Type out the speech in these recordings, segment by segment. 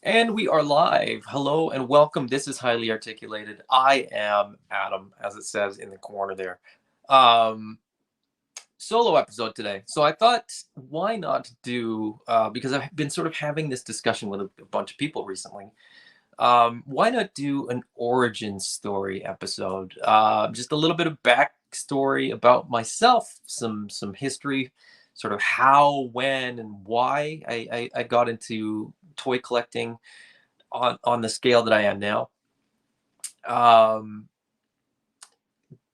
And we are live. Hello and welcome. This is Highly Articulated. I am Adam, as it says in the corner there. Um, Solo episode today. So I thought, why not do, because I've been sort of having this discussion with a bunch of people recently. Why not do an origin story episode? Just a little bit of backstory about myself, some history, sort of how, when, and why I got into toy collecting on the scale that I am now. Um,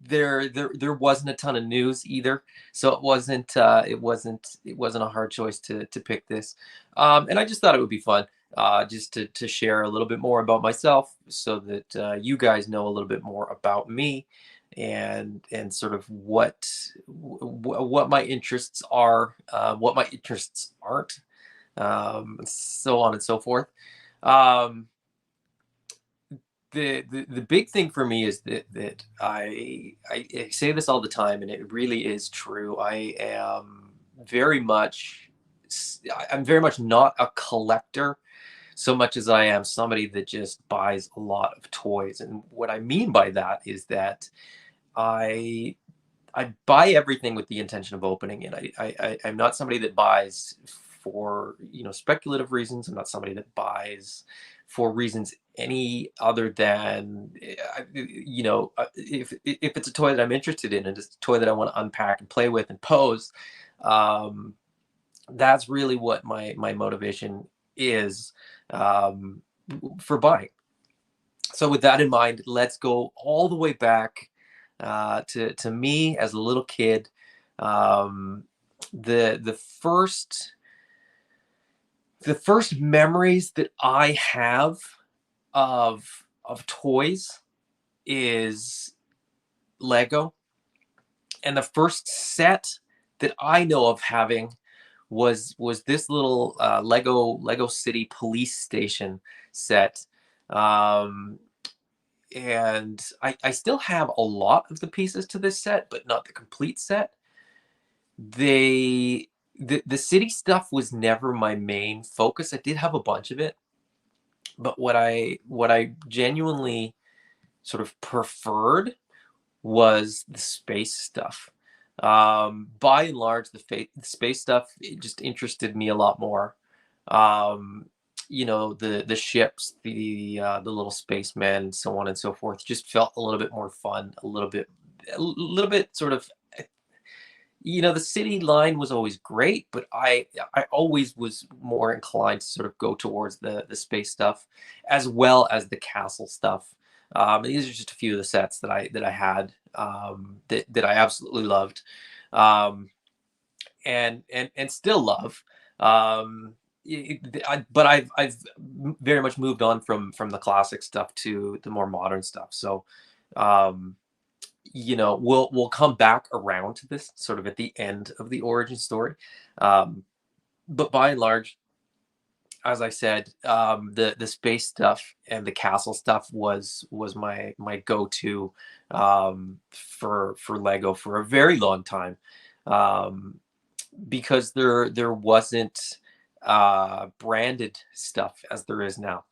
there wasn't a ton of news either, so it wasn't a hard choice to pick this. And I just thought it would be fun, just to share a little bit more about myself, so that you guys know a little bit more about me, and sort of what my interests are, what my interests aren't, so on and so forth. Um, the big thing for me is that I say this all the time, and it really is true. Very much I'm very much not a collector so much as I am somebody that just buys a lot of toys. And what I mean by that is that I I buy everything with the intention of opening it. I'm not somebody that buys for, speculative reasons. I'm not somebody that buys for reasons any other than, if it's a toy that I'm interested in and it's a toy that I want to unpack and play with and pose. um, that's really what my motivation is, um, for buying. So with that in mind, let's go all the way back, to me as a little kid. Um, the first memories that I have of toys is Lego, and the first set that I know of having was this little, Lego City Police Station set. Um, and I still have a lot of the pieces to this set, but not the complete set. They the city stuff was never my main focus. I did have a bunch of it, but what I genuinely sort of preferred was the space stuff. By and large, the space stuff, it just interested me a lot more. Um, the ships, the little spacemen, so on and so forth, just felt a little bit more fun, a little bit sort of. The city line was always great, but I always was more inclined to sort of go towards the space stuff, as well as the castle stuff. These are just a few of the sets that I had, that I absolutely loved, um, and still love. Um, but I've very much moved on from the classic stuff to the more modern stuff. So, um, we'll come back around to this sort of at the end of the origin story. Um, but by and large, as I said, the space stuff and the castle stuff was my go-to, for Lego for a very long time, um, because there wasn't, branded stuff as there is now.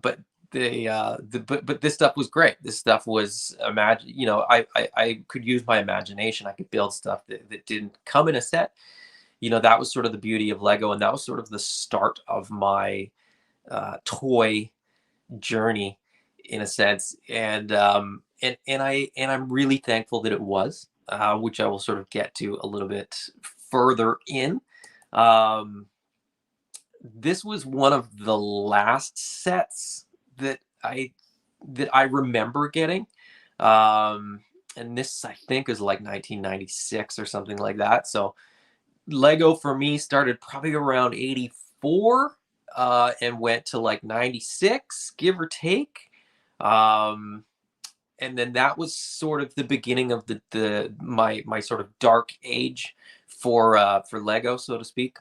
But this stuff was great. This stuff was, imagine, I could use my imagination. I could build stuff that didn't come in a set. That was sort of the beauty of Lego, and that was sort of the start of my, toy journey, in a sense. And I'm really thankful that it was, which I will sort of get to a little bit further in. Um, this was one of the last sets that I that I remember getting. Um, and this, I think, is like 1996 or something like that. So Lego for me started probably around 84, and went to like 96, give or take. Um, and then that was sort of the beginning of my sort of dark age for Lego, so to speak.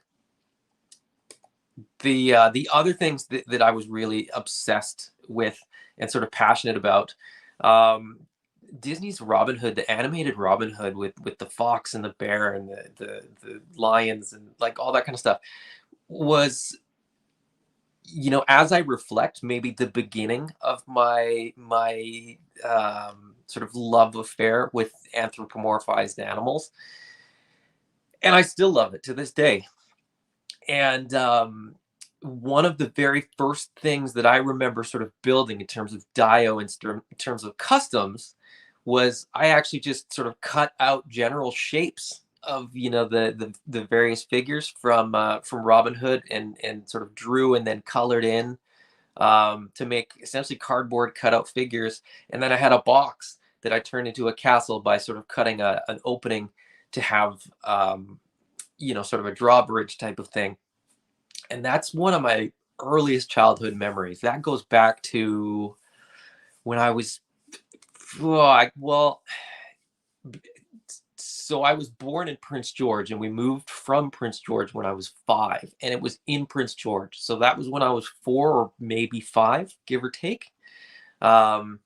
The other things that I was really obsessed with and sort of passionate about, um, Disney's Robin Hood, the animated Robin Hood with the fox and the bear and the lions and like all that kind of stuff, was as I reflect, maybe the beginning of my sort of love affair with anthropomorphized animals, and I still love it to this day. And one of the very first things that I remember sort of building in terms of dio, in terms of customs, was I actually just sort of cut out general shapes of the various figures from Robin Hood, and sort of drew and then colored in, to make essentially cardboard cutout figures. And then I had a box that I turned into a castle by sort of cutting an opening to have sort of a drawbridge type of thing. And that's one of my earliest childhood memories. That goes back to when I was, well, so I was born in Prince George, and we moved from Prince George when I was 5, and it was in Prince George. So that was when I was 4 or maybe 5, give or take, um,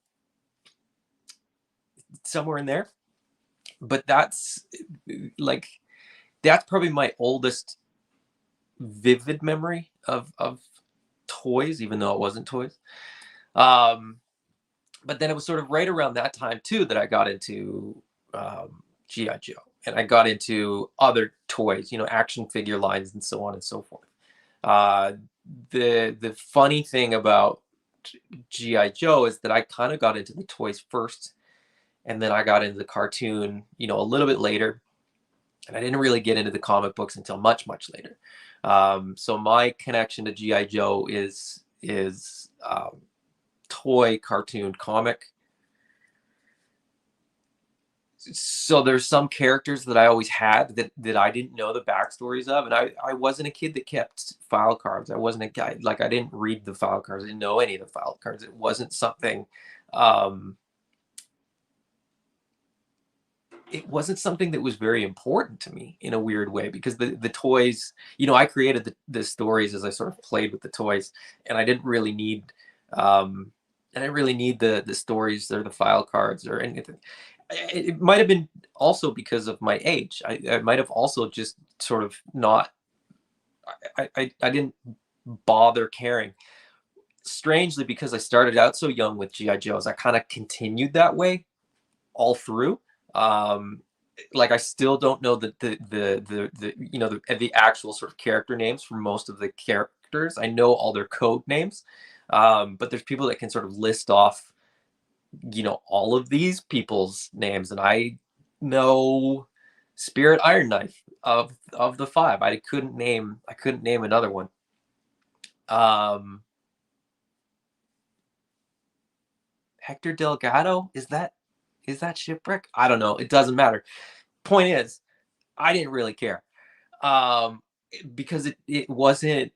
somewhere in there. But like that's probably my oldest vivid memory of toys, even though it wasn't toys. Um, but then it was sort of right around that time too that I got into GI Joe, and I got into other toys, action figure lines, and so on and so forth. Uh, the funny thing about GI Joe is that I kind of got into the toys first, and then I got into the cartoon, a little bit later, and I didn't really get into the comic books until much, much later. So my connection to GI Joe is toy, cartoon, comic. So there's some characters that I always had that I didn't know the backstories of, and I wasn't a kid that kept file cards. I wasn't a guy, like, I didn't read the file cards. I didn't know any of the file cards. It wasn't something. Um, it wasn't something that was very important to me in a weird way, because the toys, I created the stories as I sort of played with the toys, and um, I didn't really need the stories or the file cards or anything. It might have been also because of my age. I might have also just sort of not. I didn't bother caring. Strangely, because I started out so young with GI Joes, I kind of continued that way all through. Um, like, I still don't know the actual sort of character names for most of the characters. I know all their code names, but there's people that can sort of list off all of these people's names, and I know Spirit Iron Knife of the 5. I couldn't name another one. Um, Hector Delgado, is that Shipwreck? I don't know. It doesn't matter. Point is, I didn't really care, um, because it wasn't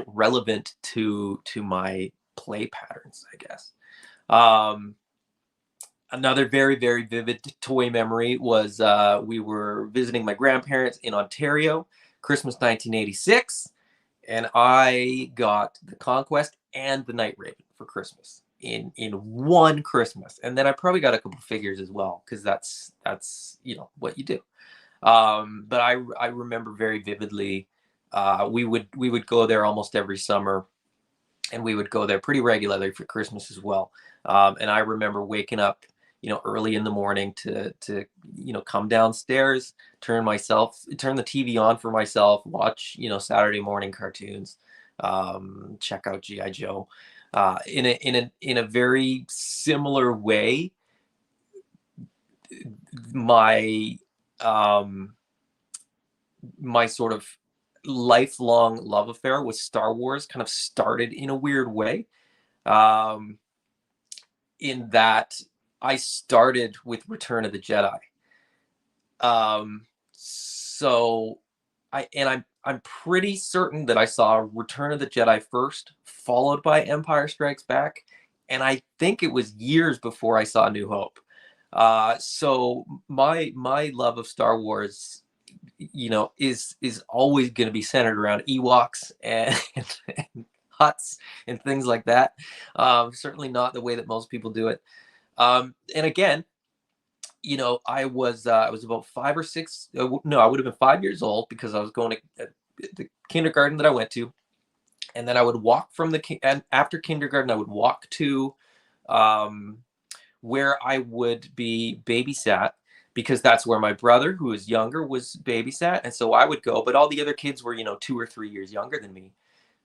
relevant to my play patterns, I guess. Um, Another very, very vivid toy memory was, we were visiting my grandparents in Ontario, Christmas 1986, and I got the Conquest and the Night Raven for Christmas in one Christmas, and then I probably got a couple figures as well, because that's what you do. But I remember very vividly, we would go there almost every summer, and we would go there pretty regularly for Christmas as well. And I remember waking up, early in the morning to come downstairs, turn the TV on for myself, watch Saturday morning cartoons, check out GI Joe. In a very similar way, my um, my sort of lifelong love affair with Star Wars kind of started in a weird way. Um, in that I started with Return of the Jedi. So I'm pretty certain that I saw Return of the Jedi first, followed by Empire Strikes Back, and I think it was years before I saw New Hope. So my love of Star Wars, is always going to be centered around Ewoks and huts and things like that. Certainly not the way that most people do it. And again, I was about 5 or 6. No, I would have been 5 years old, because I was going to the kindergarten that I went to. And then I would walk from and after kindergarten, I would walk to um, where I would be babysat, because that's where my brother, who was younger, was babysat. And so I would go, but all the other kids were, 2 or 3 years younger than me.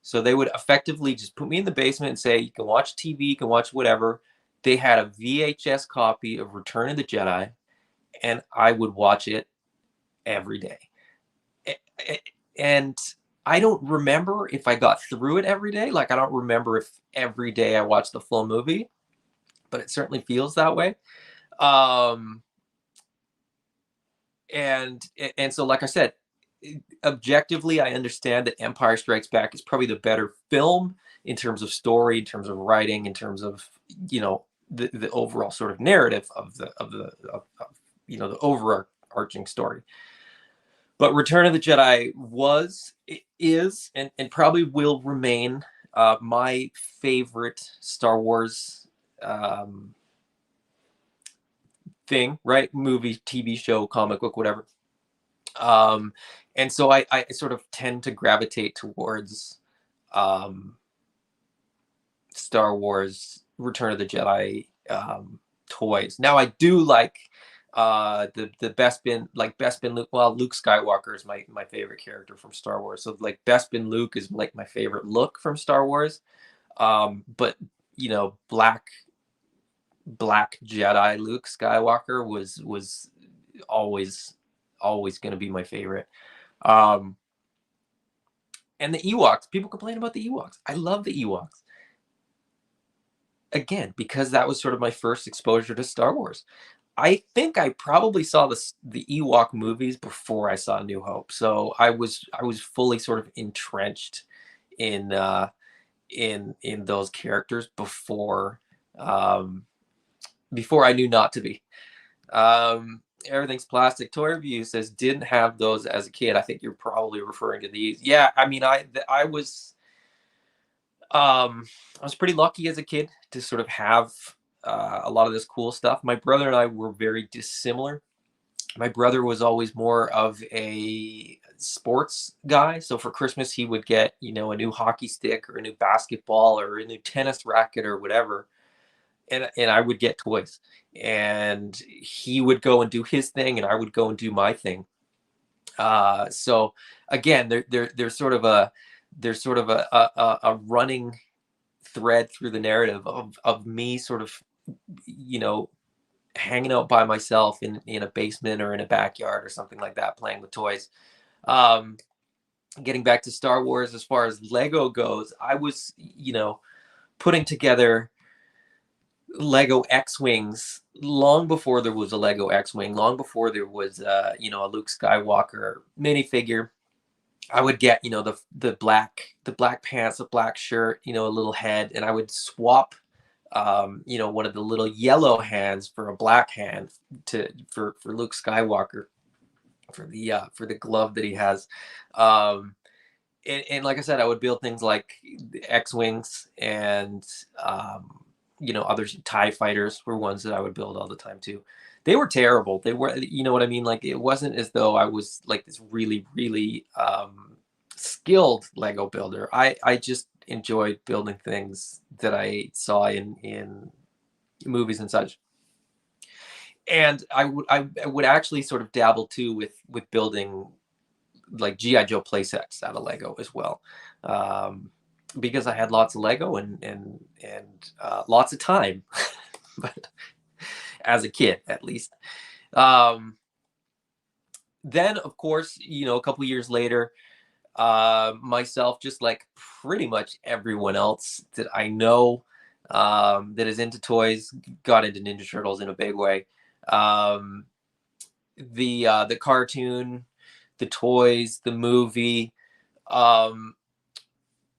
So they would effectively just put me in the basement and say, you can watch TV, you can watch whatever. They had a VHS copy of Return of the Jedi, and I would watch it every day. And I don't remember if I got through it every day. Like, I don't remember if every day I watched the full movie, but it certainly feels that way. Um, and so, like I said, objectively, I understand that Empire Strikes Back is probably the better film in terms of story, in terms of writing, in terms of the overall sort of narrative of the overarching story. But Return of the Jedi is, and probably will remain my favorite Star Wars um, thing, right? Movie, TV show, comic book, whatever. Um, and so I sort of tend to gravitate towards um, Star Wars Return of the Jedi toys. Now I do like the Bespin Luke. Well, Luke Skywalker is my favorite character from Star Wars. So like Bespin Luke is like my favorite look from Star Wars. But Black Jedi Luke Skywalker was always going to be my favorite. Um, and the Ewoks, people complain about the Ewoks. I love the Ewoks. Again, because that was sort of my first exposure to Star Wars. I think I probably saw the Ewok movies before I saw New Hope, so I was fully sort of entrenched in in those characters before I knew not to be. Everything's plastic. Toy Review says didn't have those as a kid. I think you're probably referring to these. Yeah, I mean, I was pretty lucky as a kid to sort of have a lot of this cool stuff. My brother and I were very dissimilar. My brother was always more of a sports guy. So for Christmas, he would get, a new hockey stick or a new basketball or a new tennis racket or whatever. And I would get toys. And he would go and do his thing, and I would go and do my thing. So again, there's sort of a running thread through the narrative of me sort of, you know, hanging out by myself in a basement or in a backyard or something like that, playing with toys. Um, Getting back to Star Wars, as far as Lego goes, I was, putting together Lego X-Wings long before there was a Lego X-Wing, long before there was, a Luke Skywalker minifigure. I would get, the black pants, a black shirt, a little head, and I would swap, one of the little yellow hands for a black hand for Luke Skywalker for the glove that he has. Um, and like I said, I would build things like X-wings and other TIE fighters were ones that I would build all the time too. They were terrible. They were, you know what I mean? Like, it wasn't as though I was like this really, really skilled Lego builder. I just enjoyed building things that I saw in movies and such. And I would actually sort of dabble too with building like GI Joe playsets out of Lego as well, um, because I had lots of Lego and lots of time, but as a kid at least. Um, then of course, a couple years later, myself, just like pretty much everyone else that I know that is into toys, got into Ninja Turtles in a big way. Um, the cartoon, the toys, the movie, um,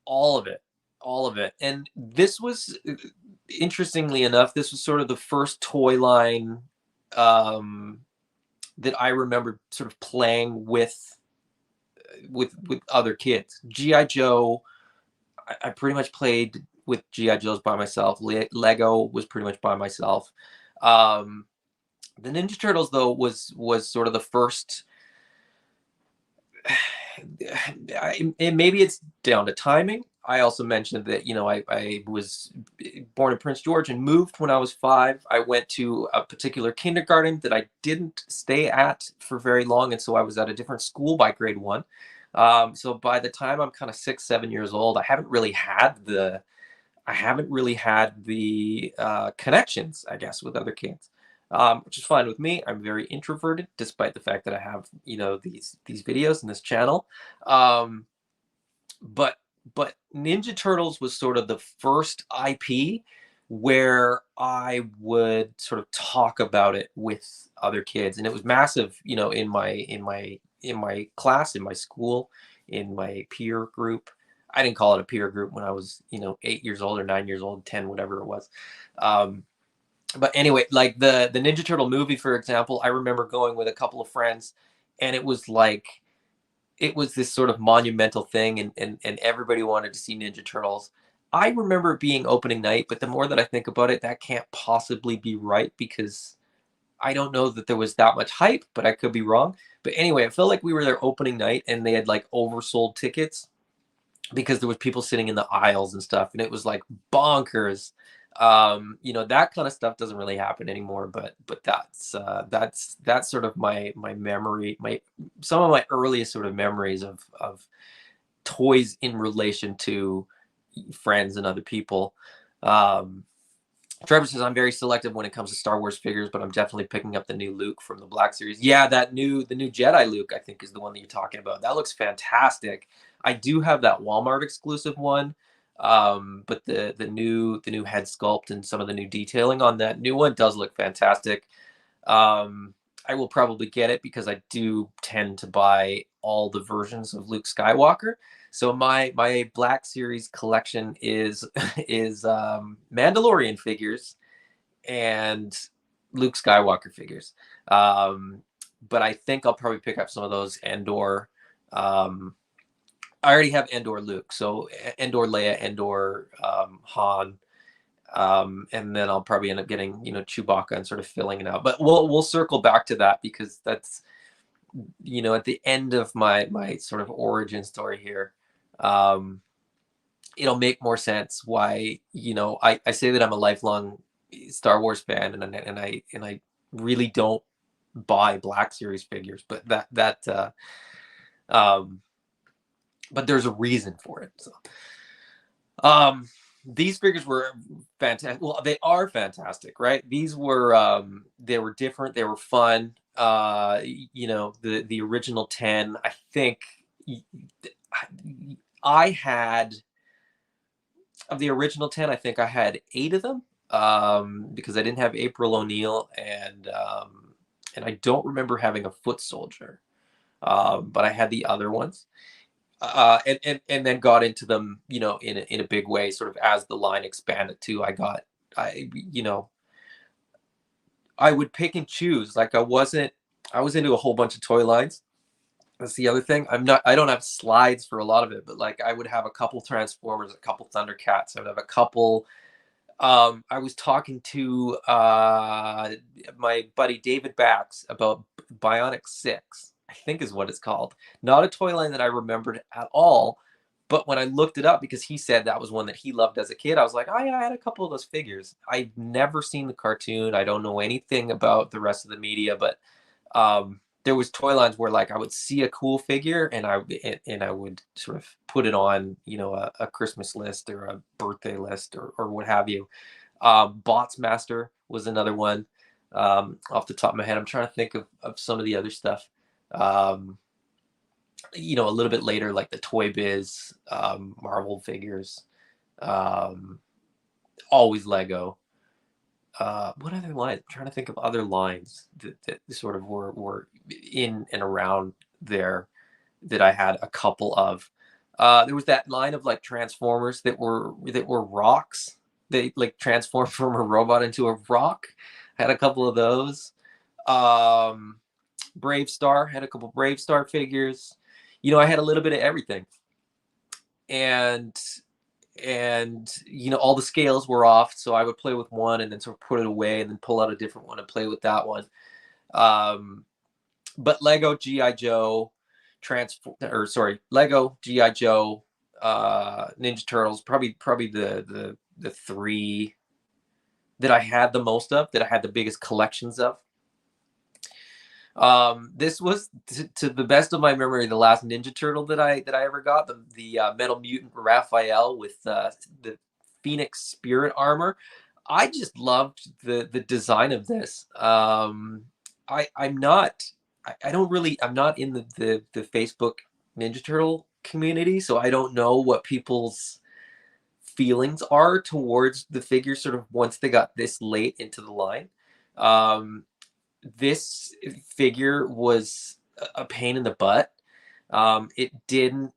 all of it, all of it. And this was, interestingly enough, this was sort of the first toy line um, that I remember sort of playing with other kids. GI Joe, I pretty much played with GI Joes by myself. Lego was pretty much by myself. Um, the Ninja Turtles, though, was sort of the first. And maybe it's down to timing. I also mentioned that, I was born in Prince George and moved when I was 5. I went to a particular kindergarten that I didn't stay at for very long, and so I was at a different school by grade 1. So by the time I'm kind of 6, 7 years old, I haven't really had the connections, I guess, with other kids, which is fine with me. I'm very introverted, despite the fact that I have, these videos and this channel. Um, but but Ninja Turtles was sort of the first IP where I would sort of talk about it with other kids, and it was massive, in my class, in my school, in my peer group. I didn't call it a peer group when I was, 8 years old or 9 years old, 10, whatever it was. Um, but anyway, like the Ninja Turtle movie, for example, I remember going with a couple of friends, and it was this sort of monumental thing, and everybody wanted to see Ninja Turtles. I remember it being opening night, but the more that I think about it, that can't possibly be right, because I don't know that there was that much hype, but I could be wrong. But anyway, it felt like we were there opening night and they had like oversold tickets, because there was people sitting in the aisles and stuff, and it was like bonkers. That kind of stuff doesn't really happen anymore, but that's sort of my memory, my some of my earliest sort of memories of toys in relation to friends and other people. Um, Trevor says I'm very selective when it comes to Star Wars figures, but I'm definitely picking up the new Luke from the Black Series. Yeah, the new Jedi Luke, I think, is the one that you're talking about. That looks fantastic. I do have that Walmart exclusive one, but the new head sculpt and some of the new detailing on that new one does look fantastic. Um, I will probably get it because I do tend to buy all the versions of Luke Skywalker. So my Black Series collection is is Mandalorian figures and Luke Skywalker figures. Um, but I think I'll probably pick up some of those Endor. Um, I already have Endor Luke, so Endor Leia, Endor Han, and then I'll probably end up getting, Chewbacca and sort of filling it out. But we'll circle back to that, because that's, at the end of my sort of origin story here. Um, it'll make more sense why, I say that I'm a lifelong Star Wars fan, and I really don't buy Black Series figures, but um, but there's a reason for it. So, um, these figures were fantastic. Well, they are fantastic, right? They were different. They were fun. The original 10. I think I had of the original 10. I think I had 8 of them, because I didn't have April O'Neil, and I don't remember having a foot soldier, but I had the other ones. And then got into them, in a big way, sort of as the line expanded too. I you know I would pick and choose. Like, I was into a whole bunch of toy lines. That's the other thing. I don't have slides for a lot of it, but like I would have a couple Transformers, a couple Thundercats. I would have a couple. I was talking to my buddy David Bax about Bionic 6, I think is what it's called. Not a toy line that I remembered at all, but when I looked it up, because he said that was one that he loved as a kid, I was like, oh yeah, I had a couple of those figures. I've never seen the cartoon. I don't know anything about the rest of the media, but there was toy lines where like I would see a cool figure, and I would sort of put it on, a Christmas list or a birthday list, or what have you. Bots Master was another one. Off the top of my head, I'm trying to think of some of the other stuff. Um, a little bit later, like the Toy Biz, Marvel figures, um, always Lego. What other lines? I'm trying to think of other lines that sort of were in and around there, that I had a couple of. There was that line of like Transformers that were rocks. They like transformed from a robot into a rock. I had a couple of those. Um, Brave Star, had a couple Brave Star figures. I had a little bit of everything, and all the scales were off, so I would play with one and then sort of put it away and then pull out a different one and play with that one. Um, but Lego GI Joe, Lego GI Joe, Ninja Turtles, probably the three that I had the most of, that I had the biggest collections of. This was, to the best of my memory, the last Ninja Turtle that I ever got, the Metal Mutant Raphael with the Phoenix Spirit armor. I just loved the design of this. I'm not, I don't really, I'm not in the Facebook Ninja Turtle community, so I don't know what people's feelings are towards the figures sort of once they got this late into the line. Um, this figure was a pain in the butt. It didn't,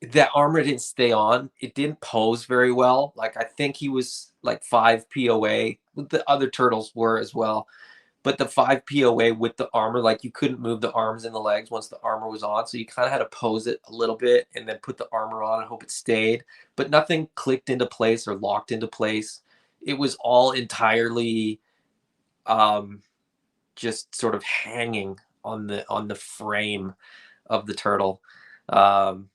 that armor didn't stay on. It didn't pose very well. Like, I think he was like 5 POA. The other turtles were as well. But the 5 POA with the armor, like, you couldn't move the arms and the legs once the armor was on. So you kind of had to pose it a little bit and then put the armor on and hope it stayed. But nothing clicked into place or locked into place. It was all entirely um, just sort of hanging on the frame of the turtle. Um,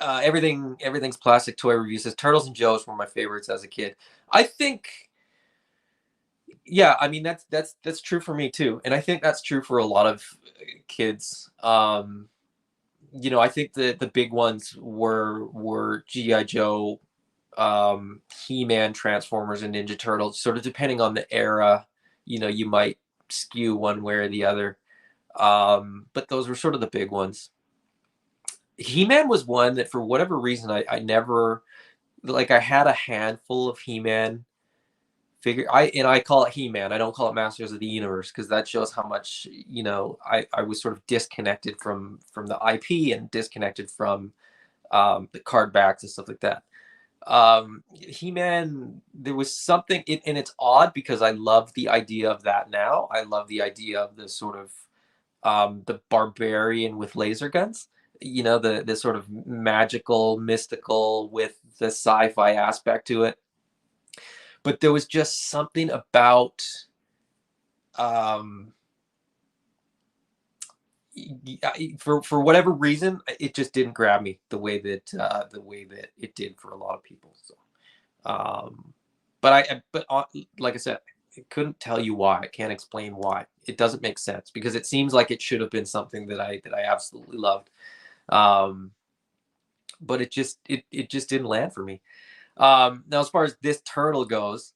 everything's plastic. Toy Review says Turtles and Joes were my favorites as a kid. I think, yeah, I mean that's true for me too, and I think that's true for a lot of kids. I think the big ones were GI Joe, He-Man, Transformers, and Ninja Turtles. Sort of depending on the era, you might skew one way or the other. But those were sort of the big ones. He-Man was one that, for whatever reason, I never, like, I had a handful of He-Man figure. I call it He-Man. I don't call it Masters of the Universe, because that shows how much, I was sort of disconnected from the IP and disconnected from the card backs and stuff like that. He-Man, there was something, and it's odd because I love the idea of that now. I love the idea of the sort of the barbarian with laser guns. The sort of magical, mystical with the sci-fi aspect to it. But there was just something about um, for whatever reason, it just didn't grab me the way that it did for a lot of people. So, but like I said, I couldn't tell you why. I can't explain why. It doesn't make sense, because it seems like it should have been something that I absolutely loved. Um, but it just didn't land for me. Now, as far as this turtle goes,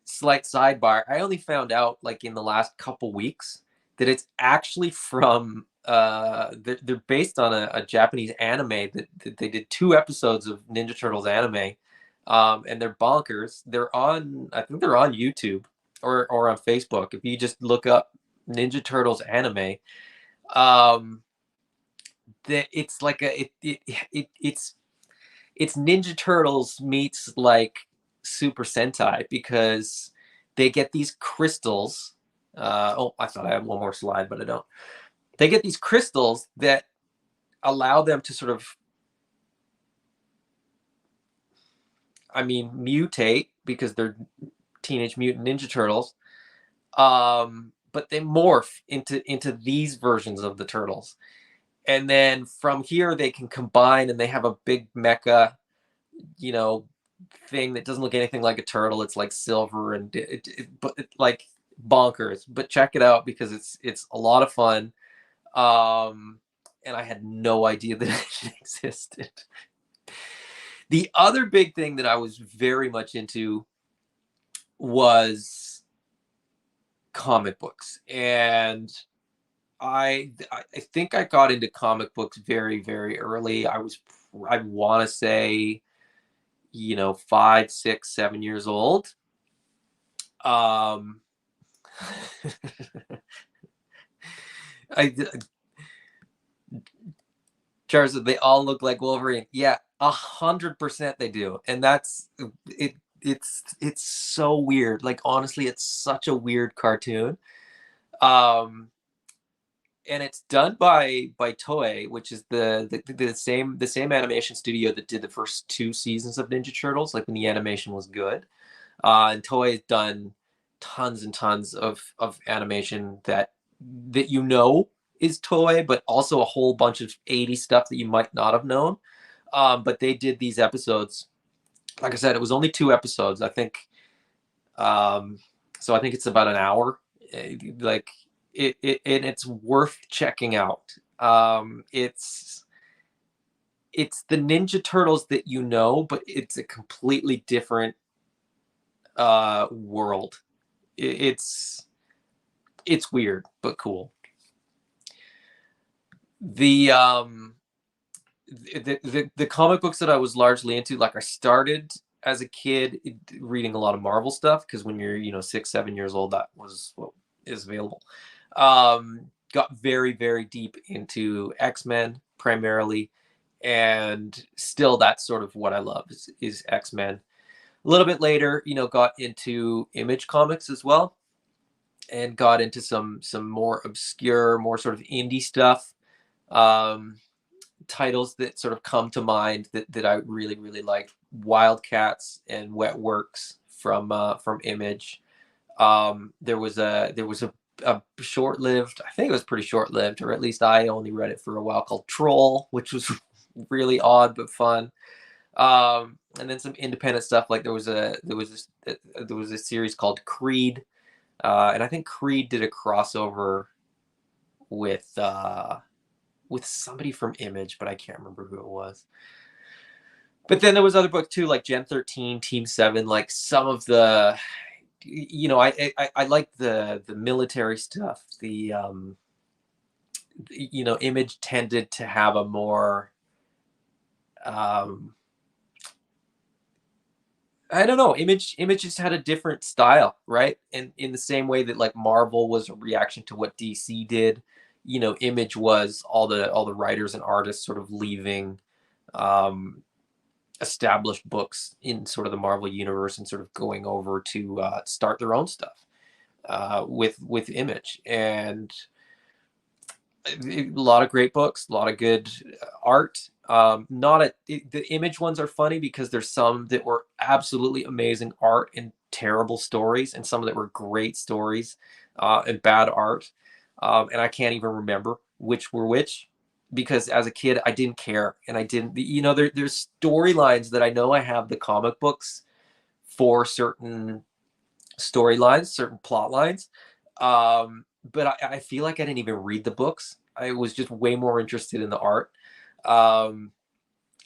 slight sidebar, I only found out, like, in the last couple weeks, that it's actually from they're based on a Japanese anime that they did 2 episodes of Ninja Turtles anime. And they're bonkers. I think they're on YouTube or on Facebook. If you just look up Ninja Turtles anime, um, that it's like it's Ninja Turtles meets, like, Super Sentai, because they get these crystals. Oh, I thought I had one more slide, but I don't. They get these crystals that allow them to sort of, I mean, mutate, because they're Teenage Mutant Ninja Turtles. But they morph into these versions of the turtles, and then from here they can combine, and they have a big mecha, you know, thing that doesn't look anything like a turtle. It's like silver and like bonkers. But check it out, because it's a lot of fun. And I had no idea that it existed. The other big thing that I was very much into was comic books, and I think I got into comic books very, very early. I want to say, 5, 6, 7 years old. Um, I Charles, they all look like Wolverine. Yeah, 100% they do, and that's it. It's so weird. Like, honestly, it's such a weird cartoon. Um, and it's done by Toei, which is the same animation studio that did the first 2 seasons of Ninja Turtles, like when the animation was good. And Toei has done tons and tons of animation that is toy, but also a whole bunch of 80s stuff that you might not have known. But they did these episodes. Like I said, it was only 2 episodes. I think um, so I think it's about an hour. Like it's worth checking out. It's the Ninja Turtles that you know, but it's a completely different world. It's weird but cool. The the comic books that I was largely into, like I started as a kid reading a lot of Marvel stuff because when you're 6 7 years old, that was what is available. Got very very deep into X-Men primarily, and still that's sort of what I love is X-Men. A little bit later, got into Image Comics as well, and got into some more obscure, more sort of indie stuff. Um, Titles that sort of come to mind that I really really liked: Wildcats and Wet Works from Image. There was a short lived, I think it was pretty short lived, or at least I only read it for a while, called Troll, which was really odd but fun. And then some independent stuff, like there was a series called Creed, and I think Creed did a crossover with somebody from Image, but I can't remember who it was. But then there was other books too, like Gen 13, Team 7, like some of the, I like the military stuff. Image tended to have a more, um, I don't know, Image just had a different style, right? And in the same way that like Marvel was a reaction to what DC did, Image was all the writers and artists sort of leaving um established books in sort of the Marvel universe and sort of going over to start their own stuff with Image. And a lot of great books, a lot of good art. Not a, The Image ones are funny because there's some that were absolutely amazing art and terrible stories, and some that were great stories and bad art. And I can't even remember which were which because as a kid I didn't care, and I didn't. There's storylines that I know I have the comic books for certain storylines, certain plot lines. But I feel like I didn't even read the books. I was just way more interested in the art. Um,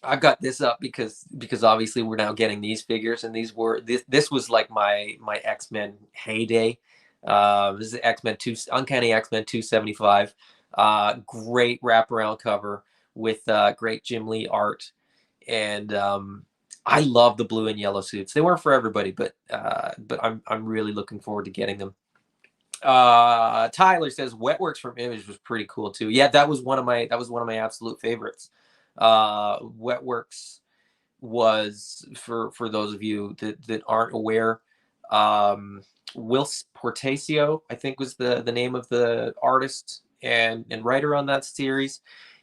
I got this up because obviously we're now getting these figures, and this was like my X-Men heyday. This is X-Men 2, Uncanny X-Men 275. Great wraparound cover with great Jim Lee art, and I love the blue and yellow suits. They weren't for everybody, but I'm really looking forward to getting them. Tyler says Wetworks from Image was pretty cool too. Yeah, that was one of my absolute favorites. Wetworks was, for those of you that aren't aware, Will Portacio, I think, was the name of the artist and writer on that series.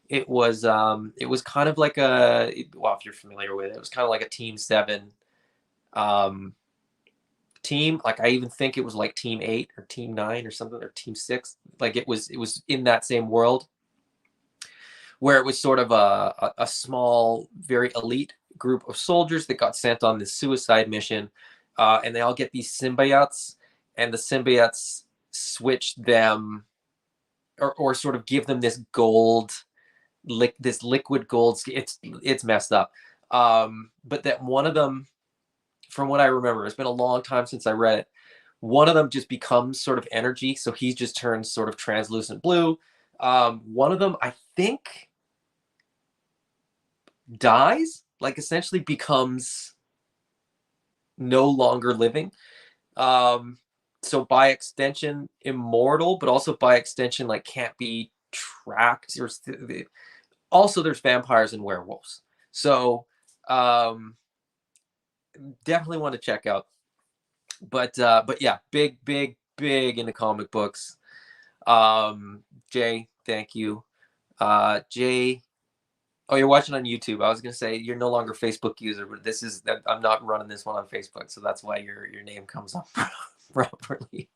It was kind of like well, if you're familiar with it, it was kind of like a Team 7 um team. Like I even think it was like Team 8 or Team 9 or something, or Team 6. Like it was in that same world where it was sort of a small, very elite group of soldiers that got sent on this suicide mission, and they all get these symbiotes, and the symbiotes switch them, or sort of give them this this liquid gold. It's messed up. But that one of them, from what I remember, it's been a long time since I read it. One of them just becomes sort of energy, so he just turns sort of translucent blue. One of them, I think, dies, like essentially becomes no longer living. Um, so by extension, immortal, but also by extension, like can't be tracked. Also, there's vampires and werewolves. So um, definitely want to check out. But yeah, big, big, big into comic books. Jay, thank you. Jay, oh, you're watching on YouTube. I was gonna say you're no longer a Facebook user, but I'm not running this one on Facebook, so that's why your name comes up properly.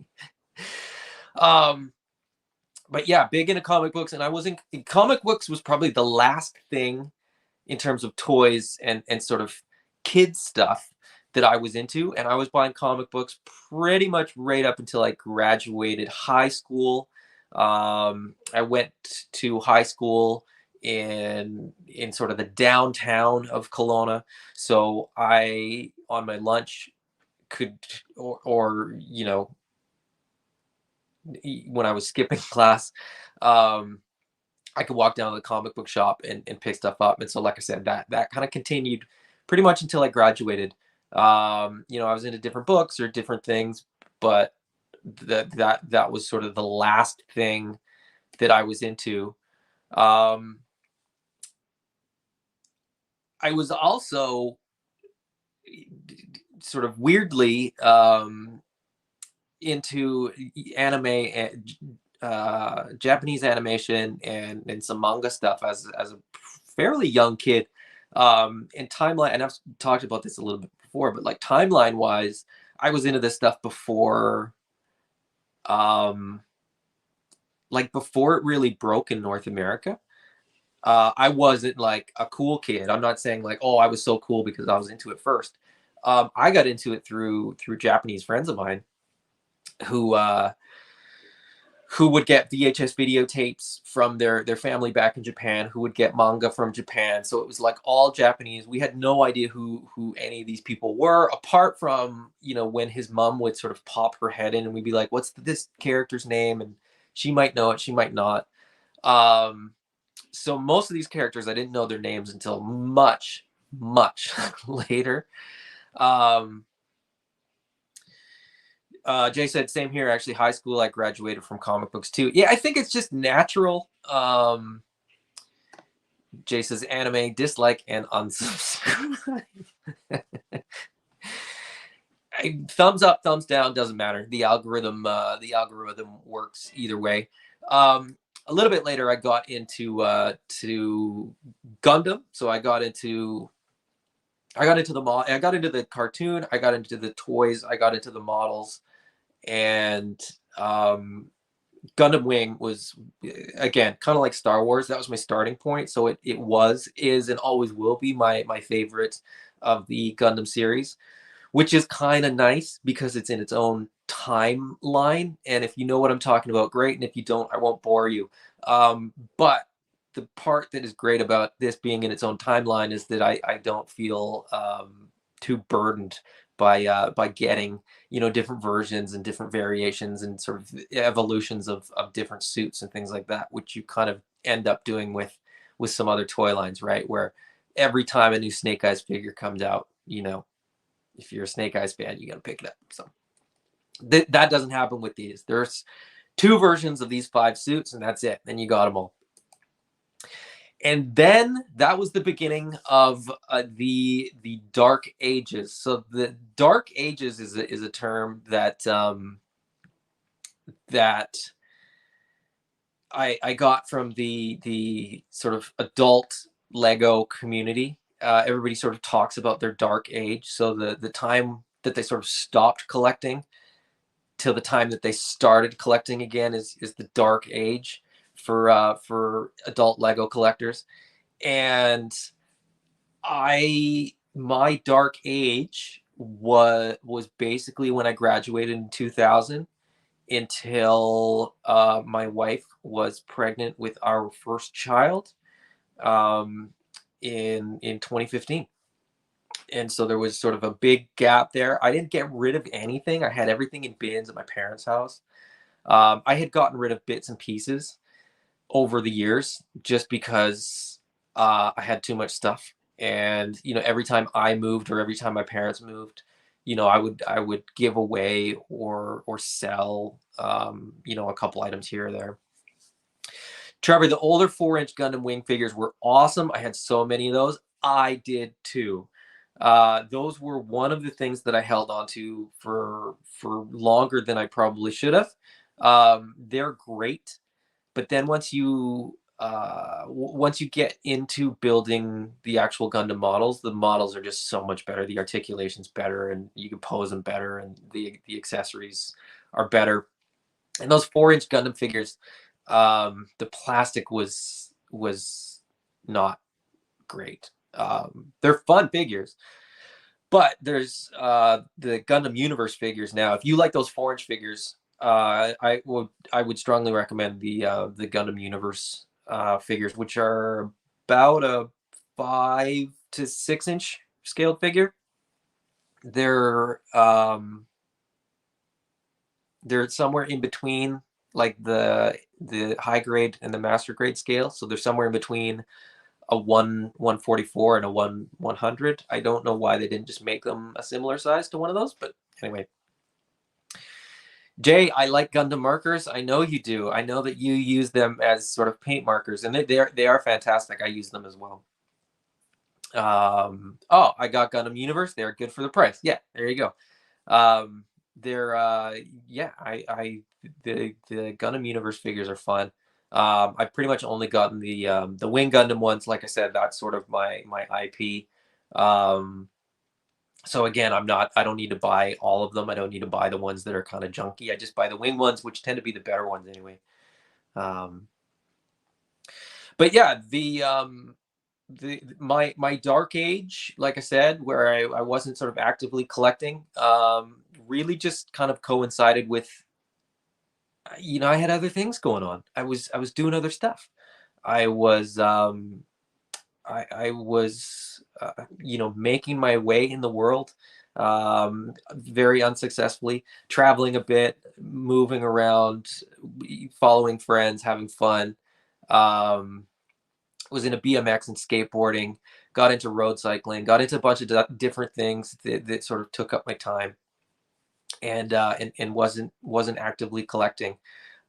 Um, but yeah, big into comic books, and I was in comic books was probably the last thing in terms of toys and sort of kids stuff that I was into, and I was buying comic books pretty much right up until I graduated high school. I went to high school in sort of the downtown of Kelowna, so I on my lunch could or when I was skipping class, um, I could walk down to the comic book shop and pick stuff up. And so, like I said, that kind of continued pretty much until I graduated. I was into different books or different things, but that was sort of the last thing that I was into. Um, I was also sort of weirdly into anime and Japanese animation and some manga stuff as a fairly young kid. And timeline, and I've talked about this a little bit before, but like timeline wise, I was into this stuff before, um, like before it really broke in North America. I wasn't like a cool kid. I'm not saying like, oh, I was so cool because I was into it first. I got into it through Japanese friends of mine who uh, who would get VHS videotapes from their family back in Japan, who would get manga from Japan. So it was like all Japanese. We had no idea who any of these people were, apart from when his mom would sort of pop her head in, and we'd be like, "What's this character's name?" And she might know it, she might not. Um, so most of these characters, I didn't know their names until much, much later. Um, Jay said, same here. Actually, high school, I graduated from comic books too. Yeah, I think it's just natural. Jay says, anime, dislike, and unsubscribe. Thumbs up, thumbs down, doesn't matter. The algorithm works either way. A little bit later, I got into to Gundam. So I got into the cartoon, I got into the toys, I got into the models, and Gundam Wing was again kind of like Star Wars. That was my starting point. So it was, is, and always will be my favorite of the Gundam series, which is kind of nice because it's in its own timeline. And if you know what I'm talking about, great. And if you don't, I won't bore you. But the part that is great about this being in its own timeline is that I don't feel too burdened by getting different versions and different variations and sort of evolutions of different suits and things like that, which you kind of end up doing with some other toy lines, right? Where every time a new Snake Eyes figure comes out, if you're a Snake Eyes fan, you got to pick it up. So that doesn't happen with these. There's two versions of these 5 suits, and that's it. Then you got them all. And then that was the beginning of the Dark Ages. So the Dark Ages is a term that that I got from the sort of adult Lego community. Everybody sort of talks about their dark age. So the time that they sort of stopped collecting till the time that they started collecting again is the dark age for adult Lego collectors. And my dark age was basically when I graduated in 2000 until my wife was pregnant with our first child um, in 2015. And so there was sort of a big gap there. I didn't get rid of anything. I had everything in bins at my parents' house. I had gotten rid of bits and pieces over the years just because I had too much stuff. And every time I moved or every time my parents moved, I would give away or sell a couple items here or there. Trevor, the older 4-inch Gundam Wing figures were awesome. I had so many of those. I did too. Those were one of the things that I held on to for longer than I probably should have. They're great, but then once you get into building the actual Gundam models, the models are just so much better. The articulation's better, and you can pose them better, and the accessories are better. And those 4-inch Gundam figures, The plastic was not great. They're fun figures, but there's the Gundam Universe figures now. If you like those 4-inch figures, I would strongly recommend the Gundam Universe figures, which are about a 5 to 6 inch scaled figure. They're um, they're somewhere in between, like the high grade and the master grade scale. So they're somewhere in between a 144 and a 100. I don't know why they didn't just make them a similar size to one of those, but anyway. Jay, I like Gundam markers. I know you do. I know that you use them as sort of paint markers, and they are fantastic. I use them as well. Oh, I got Gundam Universe. They're good for the price. Yeah, there you go. Um, they're yeah, the Gundam Universe figures are fun. I've pretty much only gotten the Wing Gundam ones. Like I said, that's sort of my IP. Um, so again, I don't need to buy all of them. I don't need to buy the ones that are kind of junky. I just buy the wing ones, which tend to be the better ones anyway. Um, but yeah, the my dark age, like I said, where I wasn't sort of actively collecting, really just kind of coincided with, I had other things going on. I was doing other stuff. I was I was making my way in the world, very unsuccessfully, traveling a bit, moving around, following friends, having fun. Um, was into BMX and skateboarding, got into road cycling, got into a bunch of different things that sort of took up my time, and wasn't actively collecting.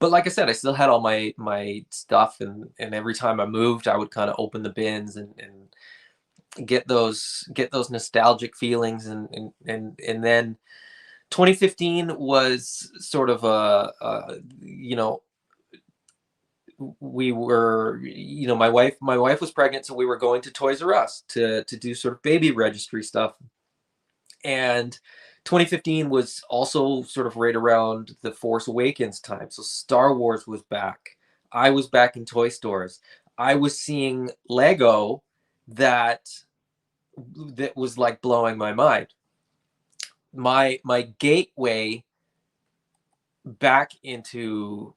But like I said, I still had all my stuff, and every time I moved, I would kind of open the bins and get those nostalgic feelings, and then 2015 was sort of we were, my wife was pregnant, so we were going to Toys R Us to do sort of baby registry stuff. And 2015 was also sort of right around the Force Awakens time. So Star Wars was back. I was back in toy stores. I was seeing Lego that that was like blowing my mind. My gateway back into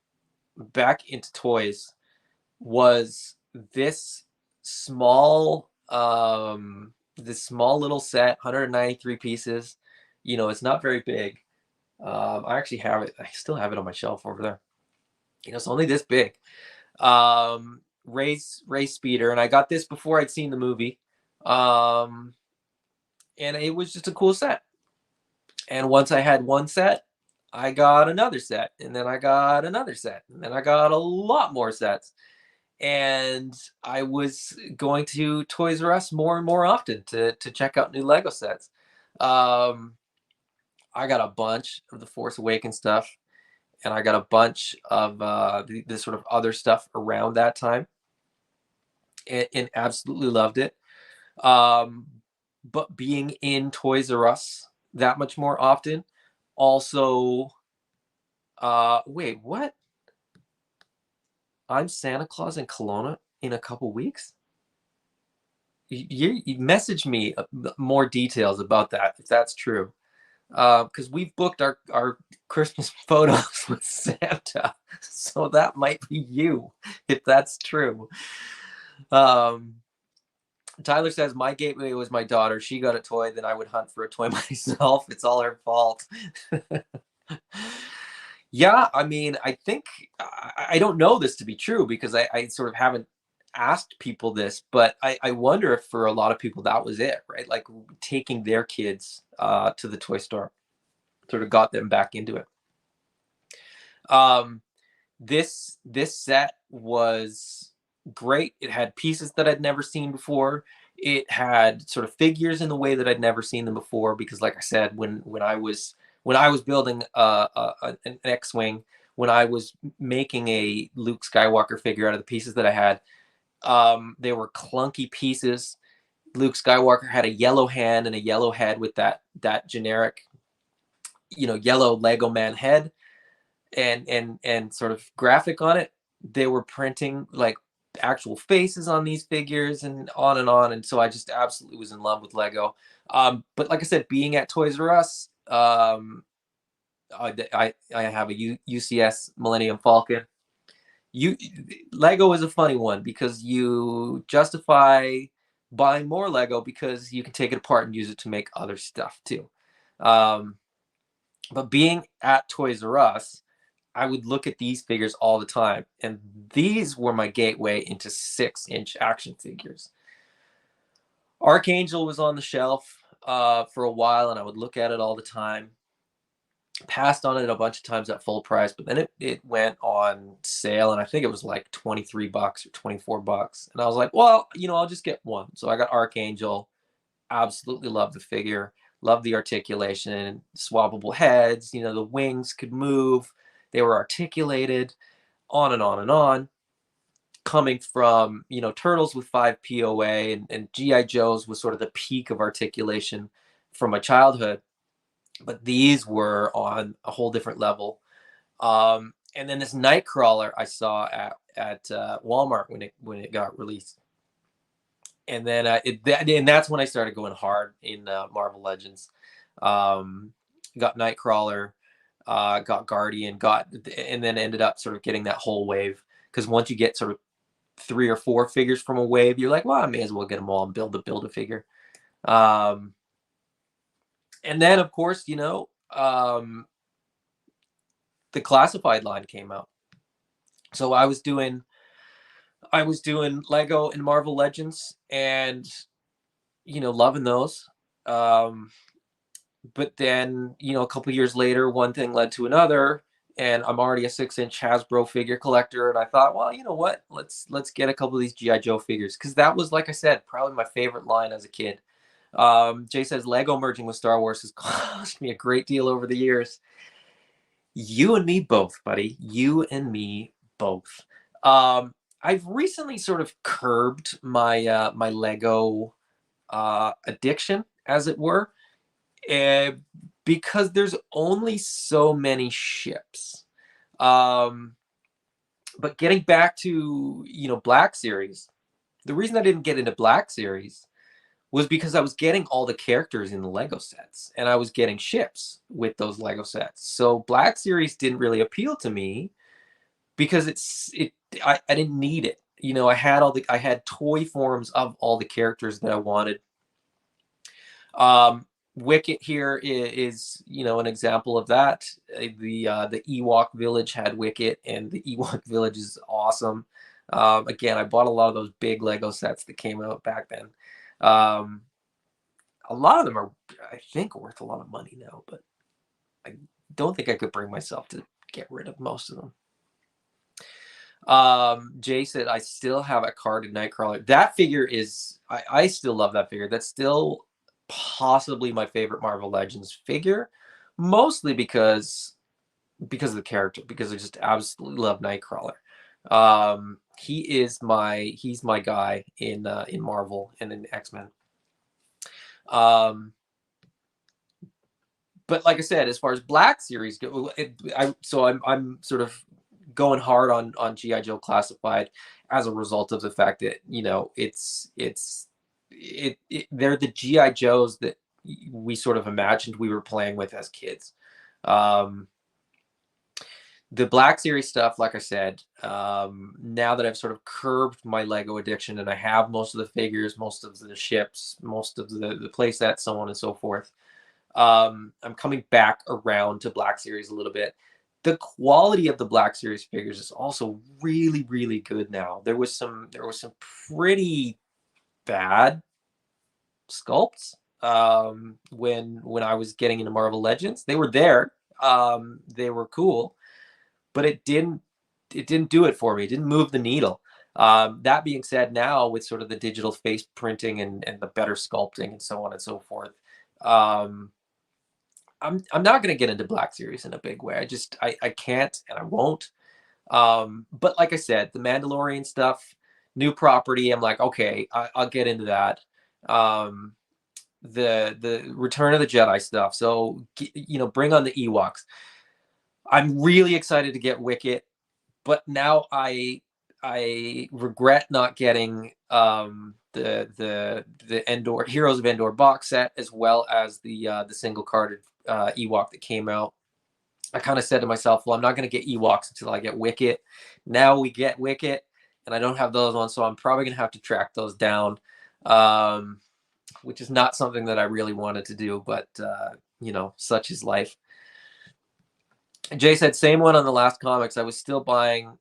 toys was this small little set, 193 pieces. It's not very big. I actually have it. I still have it on my shelf over there. It's only this big. Ray's speeder, and I got this before I'd seen the movie. Um, and it was just a cool set. And once I had one set, I got another set, and then I got another set, and then I got a lot more sets. And I was going to Toys R Us more and more often to check out new Lego sets. Um, I got a bunch of the Force Awakens stuff, and I got a bunch of the sort of other stuff around that time, and absolutely loved it. Um, but being in Toys R Us that much more often, also, wait, what? I'm Santa Claus in Kelowna in a couple weeks? You message me more details about that if that's true, because we've booked our Christmas photos with Santa, so that might be you if that's true. Um, Tyler says my gateway was my daughter. She got a toy, then I would hunt for a toy myself. It's all her fault. Yeah, I mean, I think I don't know this to be true because I sort of haven't asked people this, but I wonder if for a lot of people that was it, right? Like taking their kids to the toy store sort of got them back into it. Um, this set was great. It had pieces that I'd never seen before. It had sort of figures in the way that I'd never seen them before because, like I said, when I was building an X-wing, when I was making a Luke Skywalker figure out of the pieces that I had, they were clunky pieces. Luke Skywalker had a yellow hand and a yellow head with that generic, yellow Lego man head and sort of graphic on it. they were printing like actual faces on these figures and on and on. And so I just absolutely was in love with Lego. But like I said, being at Toys R Us, I have a UCS Millennium Falcon. You Lego is a funny one because you justify buying more Lego because you can take it apart and use it to make other stuff too. Um, but being at Toys R Us, I would look at these figures all the time, and these were my gateway into 6-inch action figures. Archangel was on the shelf for a while, and I would look at it all the time. Passed on it a bunch of times at full price, but then it went on sale, and I think it was like $23 or $24. And I was like, well, I'll just get one. So I got Archangel. Absolutely love the figure. Love the articulation, swappable heads. The wings could move. They were articulated, on and on and on. Coming from, Turtles with 5 POA and G.I. Joe's was sort of the peak of articulation from my childhood. But these were on a whole different level. And then this Nightcrawler I saw at Walmart when it got released, and then and that's when I started going hard in Marvel Legends. Got Nightcrawler, got Guardian, and then ended up sort of getting that whole wave, because once you get sort of 3 or 4 figures from a wave, you're like, well, I may as well get them all and build a figure. And then, of course, the classified line came out. So I was doing Lego and Marvel Legends, and loving those. But then, a couple years later, one thing led to another, and I'm already a 6-inch Hasbro figure collector, and I thought, well, you know what? Let's get a couple of these GI Joe figures, because that was, like I said, probably my favorite line as a kid. Jay says Lego merging with Star Wars has cost me a great deal over the years. You and me both, buddy. You and me both. I've recently sort of curbed my Lego addiction, as it were, uh, because there's only so many ships. Um, but getting back to Black Series, the reason I didn't get into Black Series was because I was getting all the characters in the Lego sets, and I was getting ships with those Lego sets. So Black Series didn't really appeal to me because I didn't need it. I had toy forms of all the characters that I wanted. Wicket here is an example of that. The Ewok village had Wicket, and the Ewok village is awesome. Again, I bought a lot of those big Lego sets that came out back then. A lot of them are, I think, worth a lot of money now, but I don't think I could bring myself to get rid of most of them. Jay said, I still have a carded Nightcrawler. That figure is, I still love that figure. That's still possibly my favorite Marvel Legends figure, mostly because of the character, because I just absolutely love Nightcrawler. He's my guy in Marvel and in X-Men. But like I said, as far as Black Series go, I'm sort of going hard on GI Joe Classified as a result of the fact that they're the GI Joes that we sort of imagined we were playing with as kids. The Black Series stuff, like I said, now that I've sort of curbed my Lego addiction and I have most of the figures, most of the ships, most of the play sets, so on and so forth, I'm coming back around to Black Series a little bit. The quality of the Black Series figures is also really, really good now. There was some pretty bad sculpts when I was getting into Marvel Legends. They were there. They were cool, but it didn't do it for me. It didn't move the needle. That being said, now with sort of the digital face printing and the better sculpting and so on and so forth, I'm not going to get into Black Series in a big way. I can't, and I won't. But like I said, the Mandalorian stuff, new property, I'm like, okay, I'll get into that. The Return of the Jedi stuff. So bring on the Ewoks. I'm really excited to get Wicket. but now I regret not getting the Endor Heroes of Endor box set, as well as the single carded Ewok that came out. I kind of said to myself, well, I'm not going to get Ewoks until I get Wicket. Now we get Wicket, and I don't have those ones, so I'm probably going to have to track those down, which is not something that I really wanted to do, but such is life. Jay said, same one on the last comics. I was still buying.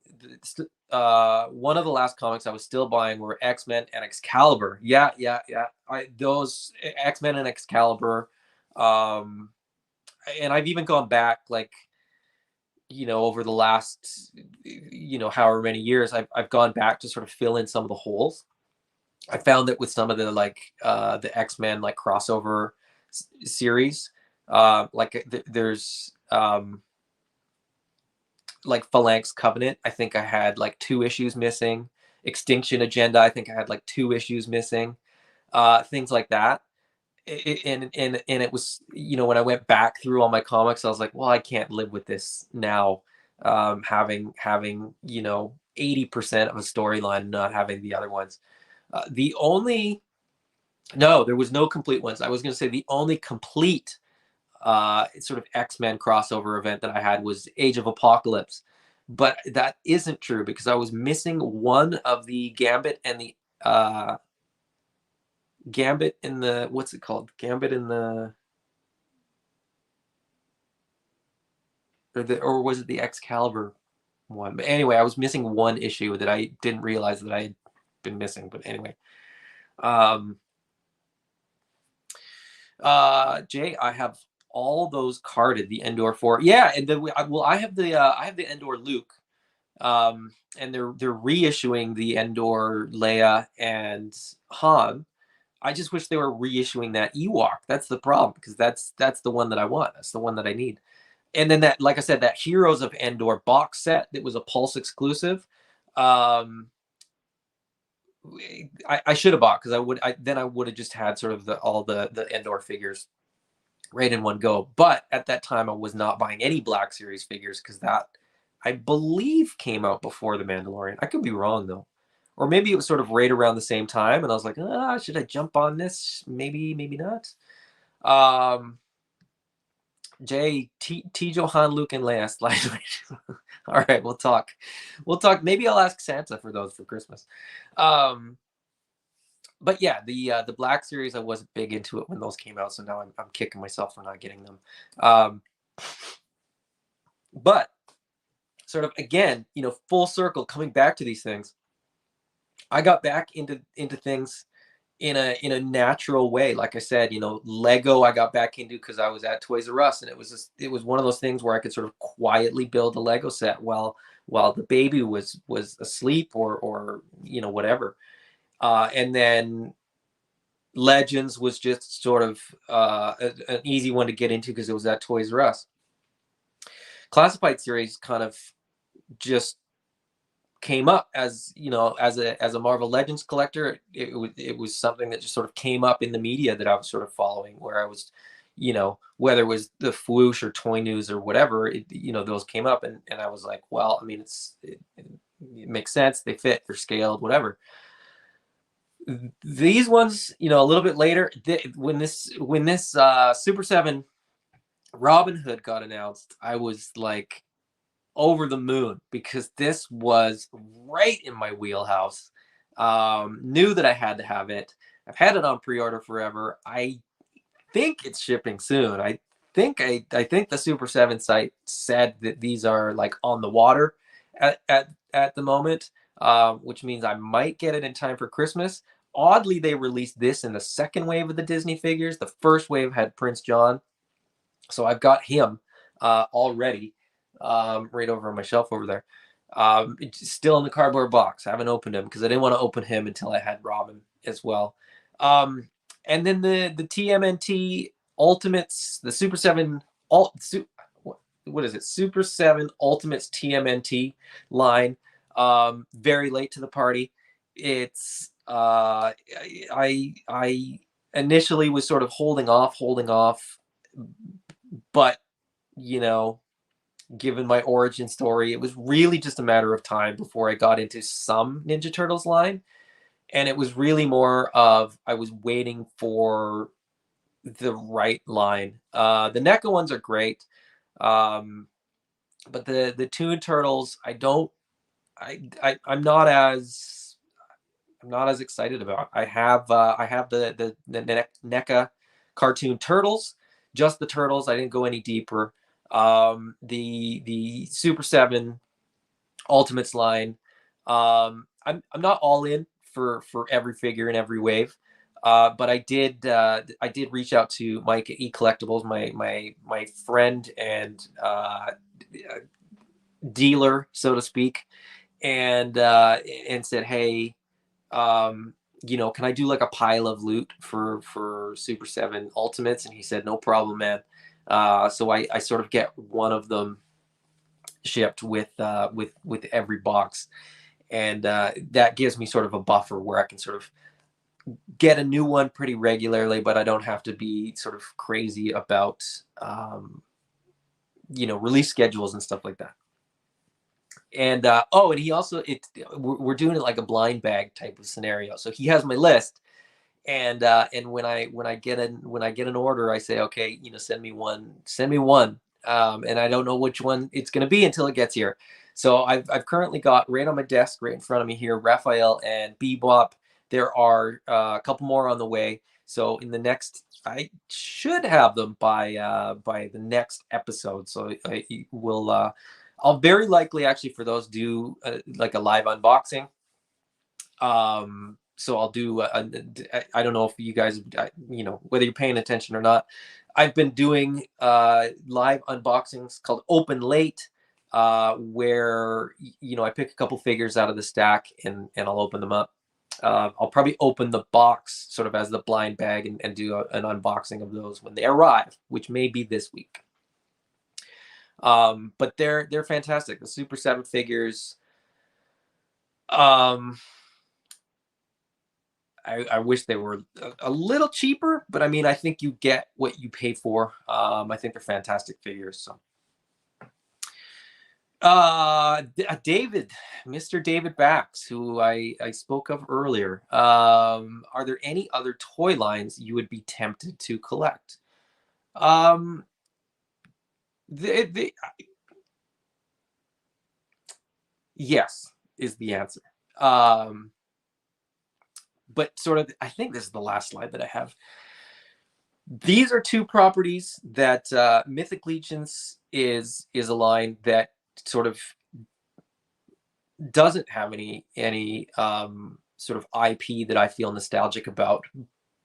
One of the last comics I was still buying were X-Men and Excalibur. Yeah. Those X-Men and Excalibur. And I've even gone back, like, over the last, however many years, I've gone back to sort of fill in some of the holes. I found that with some of the the X-Men like crossover series, there's like Phalanx Covenant. I think I had like 2 issues missing. Extinction Agenda, I think I had like 2 issues missing. Things like that. And it was, when I went back through all my comics, I was like, well, I can't live with this now. Having 80% of a storyline and not having the other ones. There was no complete ones. I was going to say the only complete sort of X-Men crossover event that I had was Age of Apocalypse, but that isn't true because I was missing one of the Gambit and the Gambit in the, what's it called? Gambit in the, or was it the Excalibur one? But anyway, I was missing one issue that I didn't realize that I had been missing. But anyway, Jay, I have all those carded, the Endor 4. Yeah, and I have the Endor Luke. And they're reissuing the Endor Leia and Han. I just wish they were reissuing that Ewok. That's the problem, because that's the one that I want. That's the one that I need. And then that, like I said, that Heroes of Endor box set that was a Pulse exclusive. I should have bought, because I would have just had sort of all the Endor figures right in one go. But at that time, I was not buying any Black Series figures, because that, I believe, came out before The Mandalorian. I could be wrong, though. Or maybe it was sort of right around the same time, and I was like, should I jump on this? Maybe not. Jay, Tijo, Han, Luke, and Leia slide. All right, we'll talk. Maybe I'll ask Santa for those for Christmas. But yeah, the Black Series, I wasn't big into it when those came out, so now I'm kicking myself for not getting them. But sort of, again, full circle, coming back to these things, I got back into things in a natural way. Like I said, Lego I got back into because I was at Toys R Us, and it was one of those things where I could sort of quietly build a Lego set while the baby was asleep or whatever. And then Legends was just sort of an easy one to get into because it was at Toys R Us. Classified series kind of just came up as a Marvel Legends collector. It was something that just sort of came up in the media that I was sort of following, where I was, whether it was the Fwoosh or Toy News or whatever, those came up, and I was like, well, I mean, it makes sense, they fit, they're scaled, whatever. These ones, a little bit later, when this Super 7 Robin Hood got announced, I was like over the moon, because this was right in my wheelhouse. Knew that I had to have it. I've had it on pre-order forever. I think it's shipping soon. I think the Super 7 site said that these are like on the water at the moment, which means I might get it in time for Christmas. Oddly, they released this in the second wave of the Disney figures. The first wave had Prince John, so I've got him already. Right over on my shelf over there. It's still in the cardboard box. I haven't opened him because I didn't want to open him until I had Robin as well. And then the TMNT Ultimates, the Super 7 what is it? Super 7 Ultimates TMNT line. Very late to the party. It's I initially was sort of holding off, but given my origin story, it was really just a matter of time before I got into some Ninja Turtles line. And it was really more of I was waiting for the right line. The NECA ones are great, um, but the Toon Turtles, I don't, I'm not as excited about. I have the NECA cartoon turtles, just the turtles. I didn't go any deeper. The Super Seven Ultimates line. I'm not all in for every figure in every wave. But I did reach out to Mike at E Collectibles, my friend and dealer, so to speak, and said, hey, um, can I do like a pile of loot for Super Seven Ultimates? And he said, no problem, man. So I sort of get one of them shipped with every box, and that gives me sort of a buffer where I can sort of get a new one pretty regularly, but I don't have to be sort of crazy about release schedules and stuff like that. And and he also we're doing it like a blind bag type of scenario. So he has my list, and when I get an order, I say, okay, send me one, and I don't know which one it's going to be until it gets here. So I've currently got right on my desk, right in front of me here, Raphael and Bebop. There are a couple more on the way. So in the next, I should have them by the next episode. So I will. I'll very likely actually for those do like a live unboxing. So I'll do I don't know if you guys whether you're paying attention or not. I've been doing live unboxings called Open Late, where I pick a couple figures out of the stack and I'll open them up. I'll probably open the box sort of as the blind bag and do an unboxing of those when they arrive, which may be this week. But they're fantastic. The Super 7 figures. I wish they were a little cheaper, but I mean, I think you get what you pay for. I think they're fantastic figures. So, David, Mr. David Bax, who I spoke of earlier. Are there any other toy lines you would be tempted to collect? Um, the yes is the answer. Um, but sort of, I think this is the last slide that I have. These are two properties that Mythic Legions is a line that sort of doesn't have any sort of IP that I feel nostalgic about,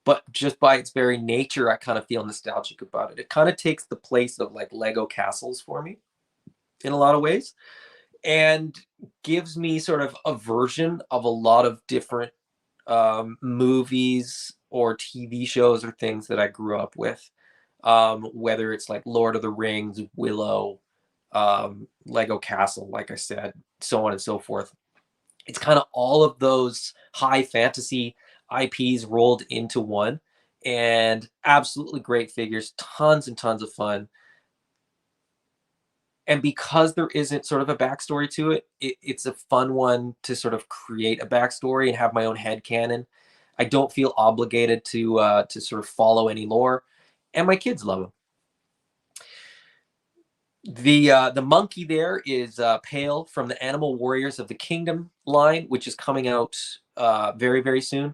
but just by its very nature, I kind of feel nostalgic about it. It kind of takes the place of like Lego castles for me in a lot of ways, and gives me sort of a version of a lot of different movies or TV shows or things that I grew up with. Whether it's like Lord of the Rings, Willow, Lego Castle, like I said, so on and so forth. It's kind of all of those high fantasy IPs rolled into one, and absolutely great figures, tons and tons of fun. And because there isn't sort of a backstory to it, it's a fun one to sort of create a backstory and have my own head canon. I don't feel obligated to sort of follow any lore, and my kids love them. The monkey there is Pale from the Animal Warriors of the Kingdom line, which is coming out very, very soon.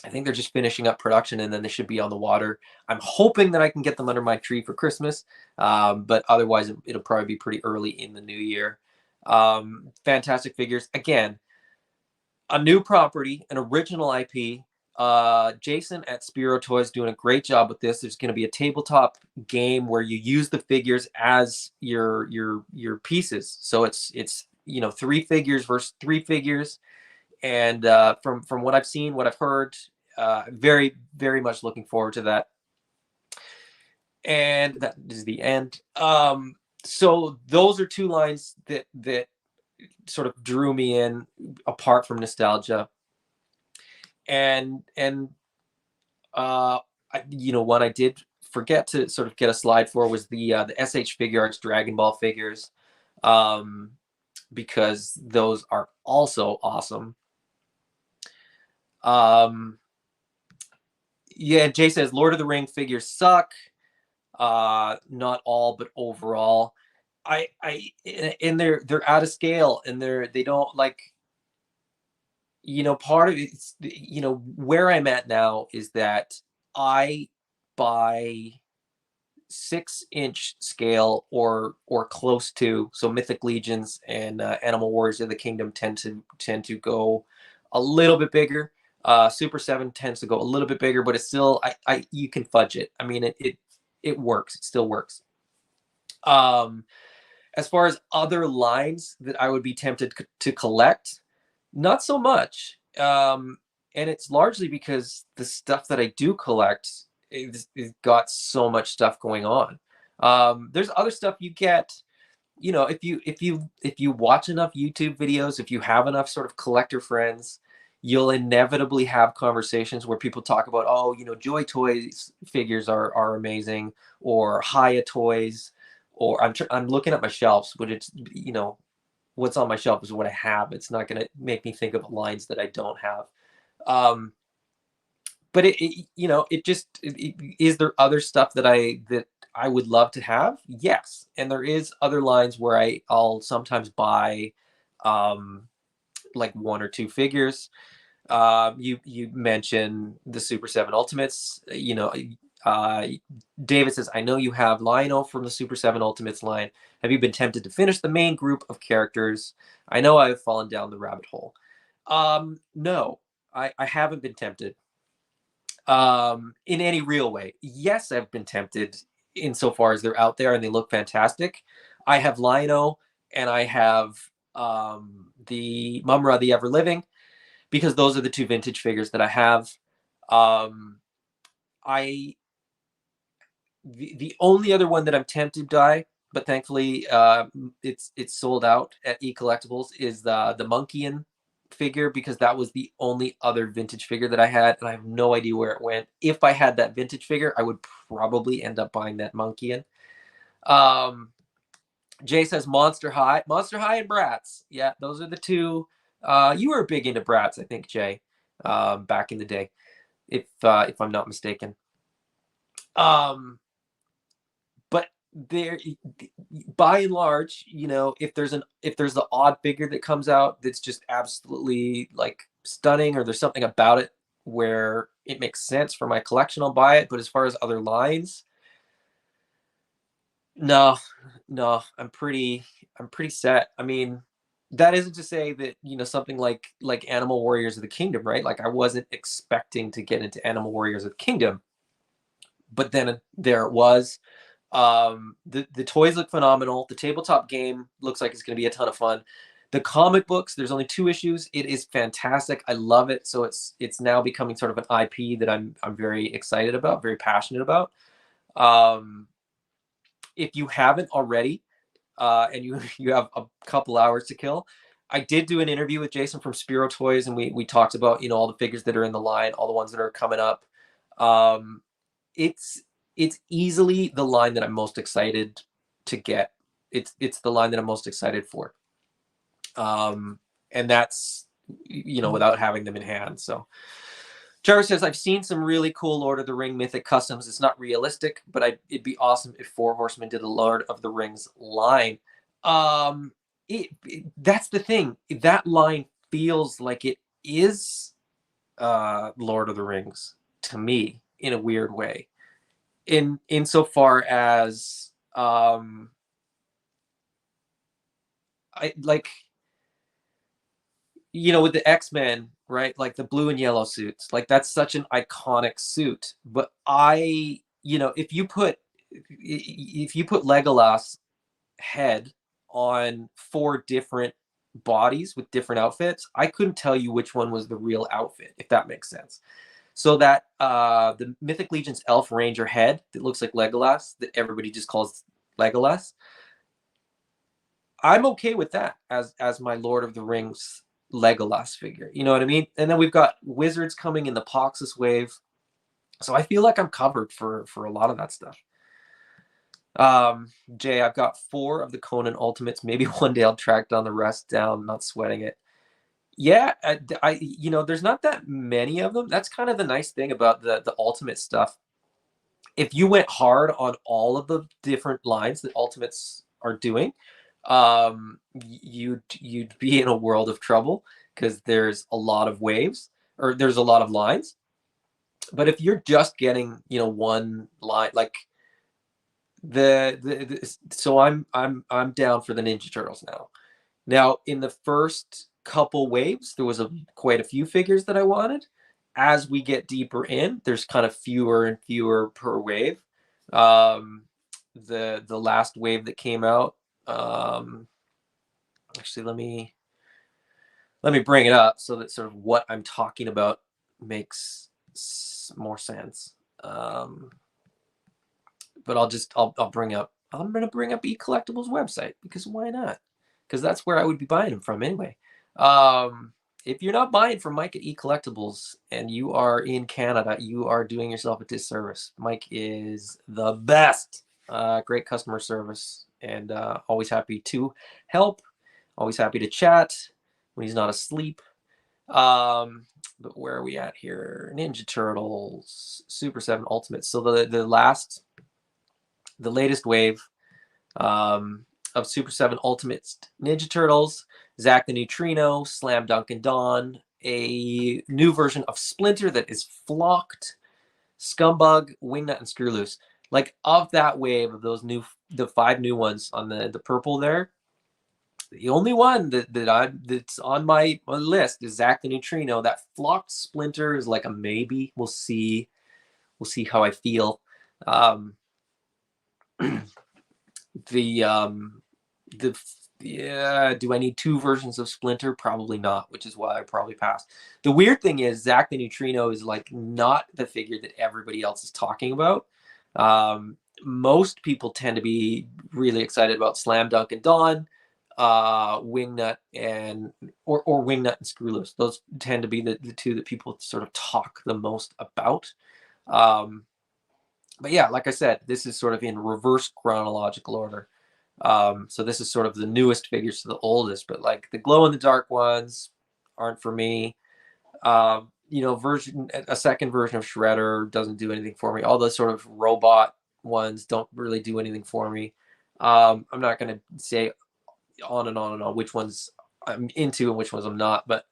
I think they're just finishing up production and then they should be on the water. I'm hoping that I can get them under my tree for Christmas, but otherwise it'll probably be pretty early in the new year. Fantastic figures. Again, a new property, an original IP. Jason at Spiro Toys doing a great job with this. There's going to be a tabletop game where you use the figures as your pieces. So it's three figures versus three figures. And from what I've seen, what I've heard, very very much looking forward to that. And that is the end. So those are two lines that sort of drew me in, apart from nostalgia. And one I did forget to sort of get a slide for was the SH Figure Arts Dragon Ball figures, um, because those are also awesome. Yeah, Jay says Lord of the Ring figures suck. Not all, but overall, and they're out of scale, and they don't like, part of it's, where I'm at now is that I buy 6-inch scale or close to. So Mythic Legions and Animal Warriors of the Kingdom tend to go a little bit bigger. Super 7 tends to go a little bit bigger, but it's still, I you can fudge it. I mean, it works. It still works. Um, as far as other lines that I would be tempted to collect, not so much. And it's largely because the stuff that I do collect is got so much stuff going on. There's other stuff you get, if you watch enough YouTube videos, if you have enough sort of collector friends, you'll inevitably have conversations where people talk about, oh, Joy Toys figures are amazing, or Haya Toys, or I'm looking at my shelves, but it's, what's on my shelf is what I have. It's not going to make me think of lines that I don't have. But is there other stuff that I would love to have? Yes. And there is other lines where I'll sometimes buy, like 1 or 2 figures. You mentioned the Super 7 Ultimates, David says, I know you have Lion-O from the Super 7 Ultimates line. Have you been tempted to finish the main group of characters? I know I've fallen down the rabbit hole. No, I haven't been tempted in any real way. Yes, I've been tempted insofar as they're out there and they look fantastic. I have Lion-O and I have the Mumra the Ever Living, because those are the 2 vintage figures that I have. I the only other one that I'm tempted to buy, but thankfully it's sold out at eCollectibles, is the Monkeyan figure, because that was the only other vintage figure that I had, and I have no idea where it went. If I had that vintage figure, I would probably end up buying that Monkeyan. Jay says Monster High and Bratz. Yeah, those are the 2. You were big into Bratz, I think, Jay, back in the day, if I'm not mistaken. But there, by and large, if there's the odd figure that comes out that's just absolutely like stunning, or there's something about it where it makes sense for my collection, I'll buy it. But as far as other lines, no, I'm pretty set. I mean, that isn't to say that, something like Animal Warriors of the Kingdom, right? Like, I wasn't expecting to get into Animal Warriors of the Kingdom, but then there it was. The toys look phenomenal. The tabletop game looks like it's going to be a ton of fun. The comic books, there's only 2 issues. It is fantastic. I love it. So it's now becoming sort of an IP that I'm very excited about, very passionate about. If you haven't already, and you have a couple hours to kill, I did do an interview with Jason from Spiro Toys, and we talked about, all the figures that are in the line, all the ones that are coming up. It's easily the line that I'm most excited to get. It's the line that I'm most excited for. And that's, without having them in hand. So Jarvis says, I've seen some really cool Lord of the Ring Mythic customs. It's not realistic, but it'd be awesome if 4 Horsemen did a Lord of the Rings line. That's the thing. That line feels like it is Lord of the Rings to me, in a weird way. Insofar as I like, with the X-Men, right? Like the blue and yellow suits, like that's such an iconic suit. But if you put Legolas head on 4 different bodies with different outfits, I couldn't tell you which one was the real outfit, if that makes sense. So that the Mythic Legion's Elf Ranger head that looks like Legolas, that everybody just calls Legolas, I'm okay with that as my Lord of the Rings Legolas figure. You know what I mean? And then we've got Wizards coming in the Poxus wave. So I feel like I'm covered for a lot of that stuff. Jay, I've got 4 of the Conan Ultimates. Maybe one day I'll track down the rest down, not sweating it. Yeah, there's not that many of them. That's kind of the nice thing about the Ultimate stuff. If you went hard on all of the different lines that Ultimates are doing, you'd be in a world of trouble because there's a lot of waves or there's a lot of lines. But if you're just getting, one line, like so I'm down for the Ninja Turtles now. Now, in the first couple waves, there was quite a few figures that I wanted. As we get deeper in, there's kind of fewer and fewer per wave. Um, the last wave that came out, um, actually, let me bring it up so that sort of what I'm talking about makes more sense. But I'm gonna bring up eCollectibles website because why not? Because that's where I would be buying them from anyway. Um, if you're not buying from Mike at eCollectibles and you are in Canada, you are doing yourself a disservice. Mike is the best. Great customer service and always happy to help. Always happy to chat when he's not asleep. But where are we at here? Ninja Turtles, Super 7 Ultimate. So the latest wave of Super 7 Ultimate Ninja Turtles, Zack the Neutrino, Slam Dunk and Dawn, a new version of Splinter that is flocked, Scumbug, Wingnut, and Screw Loose. Like, of that wave of the 5 new ones on the purple there, the only one that's on my list is Zack the Neutrino. That flocked Splinter is like a maybe. We'll see. We'll see how I feel. Um, the the yeah, do I need 2 versions of Splinter? Probably not, which is why I probably passed. The weird thing is Zack the Neutrino is like not the figure that everybody else is talking about. Most people tend to be really excited about Slam Dunk and Dawn, Wingnut and or Wingnut and Screw Loose. Those tend to be the 2 that people sort of talk the most about. Um, but yeah, like I said, this is sort of in reverse chronological order. So this is sort of the newest figures to the oldest, but like the glow in the dark ones aren't for me. A second version of Shredder doesn't do anything for me. All the sort of robot ones don't really do anything for me. I'm not going to say on and on and on which ones I'm into and which ones I'm not, but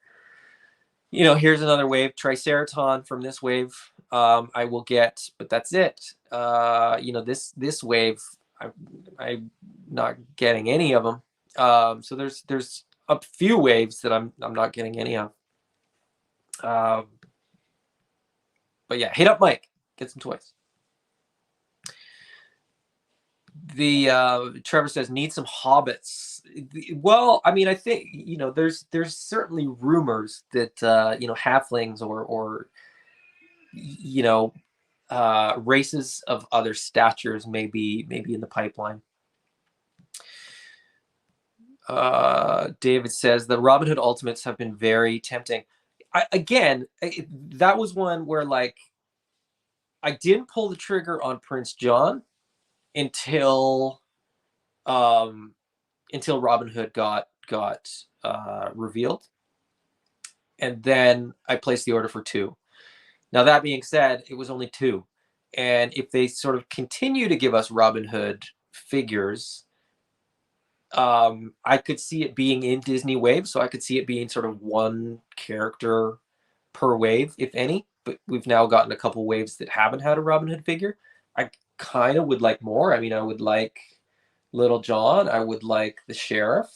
here's another wave, Triceraton from this wave. I will get, but that's it. This wave, I'm not getting any of them. So there's a few waves that I'm not getting any of. But yeah, hit up Mike, get some toys. The Trevor says need some hobbits. Well, I mean, I think there's certainly rumors that halflings or races of other statures may be in the pipeline. David says the Robin Hood Ultimates have been very tempting. That was one where like I didn't pull the trigger on Prince John until Robin Hood got revealed, and then I placed the order for 2. Now that being said, it was only 2, and if they sort of continue to give us Robin Hood figures, I could see it being in Disney waves, so I could see it being sort of 1 character per wave, if any. But we've now gotten a couple waves that haven't had a Robin Hood figure. I kind of would like more. I mean, I would like Little John. I would like the Sheriff.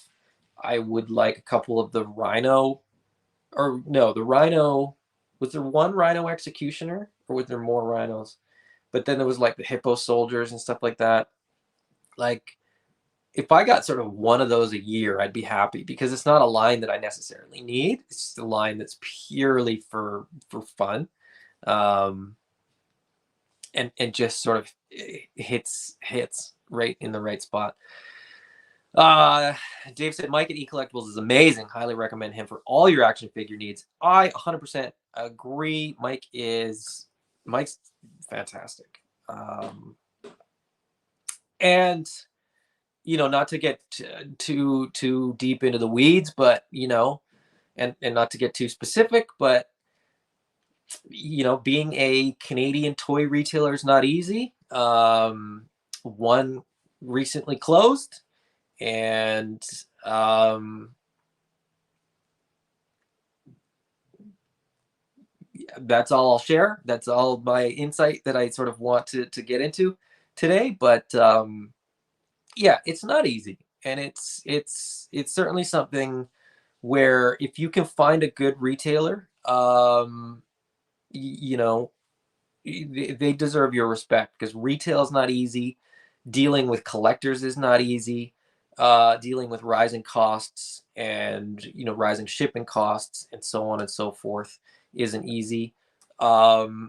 I would like a couple of the Rhino, or no, the Rhino. Was there 1 Rhino Executioner, or was there more Rhinos? But then there was like the Hippo Soldiers and stuff like that. Like, if I got sort of 1 of those a year, I'd be happy because it's not a line that I necessarily need. It's just a line that's purely for fun, and just sort of hits right in the right spot. Dave said Mike at eCollectibles is amazing. Highly recommend him for all your action figure needs. I 100% agree. Mike is Mike's fantastic. And not to get too deep into the weeds, but and not to get too specific, but being a Canadian toy retailer is not easy. One recently closed, and that's all I'll share. That's all my insight that I sort of want to get into today. But yeah, it's not easy, and it's certainly something where if you can find a good retailer, you know, they deserve your respect, because retail is not easy. Dealing with collectors is not easy. Dealing with rising costs and rising shipping costs and so on and so forth isn't easy.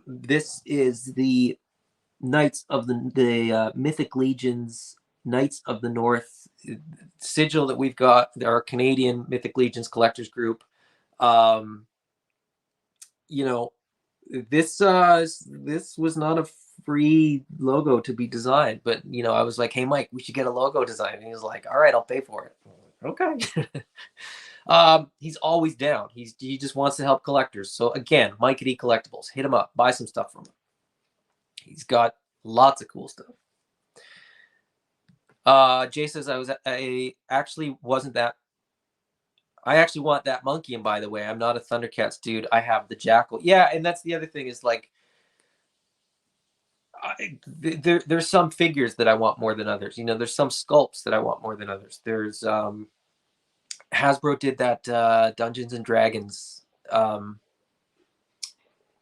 This is the Knights of the Mythic Legions, Knights of the North sigil that we've got. Our Canadian Mythic Legions collectors group. Um, you know, this was not a free logo to be designed, but I was like, hey Mike, we should get a logo design, and he was like, all right, I'll pay for it. Okay. He's always down. He just wants to help collectors. So again, Mike at E Collectibles, hit him up, buy some stuff from him. He's got lots of cool stuff. Jay says I actually wasn't that. I actually want that monkey, and by the way, I'm not a Thundercats dude. I have the Jackal. Yeah, and that's the other thing is like, there's some figures that I want more than others. There's some sculpts that I want more than others. There's Hasbro did that Dungeons and Dragons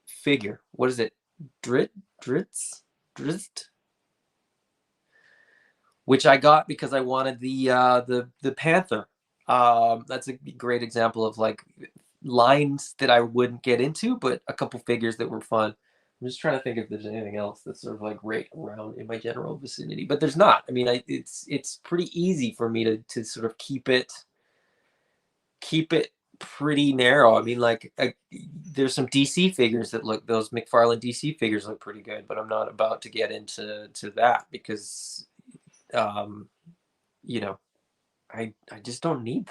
figure. What is it? Dritz, which I got because I wanted the Panther. That's a great example of like lines that I wouldn't get into, but a couple figures that were fun. I'm just trying to think if there's anything else that's sort of like right around in my general vicinity, but there's not. I mean, it's pretty easy for me to sort of keep it pretty narrow. I mean, like there's some DC figures that look, those McFarlane DC figures look pretty good, but I'm not about to get into that because um, you know, I just don't need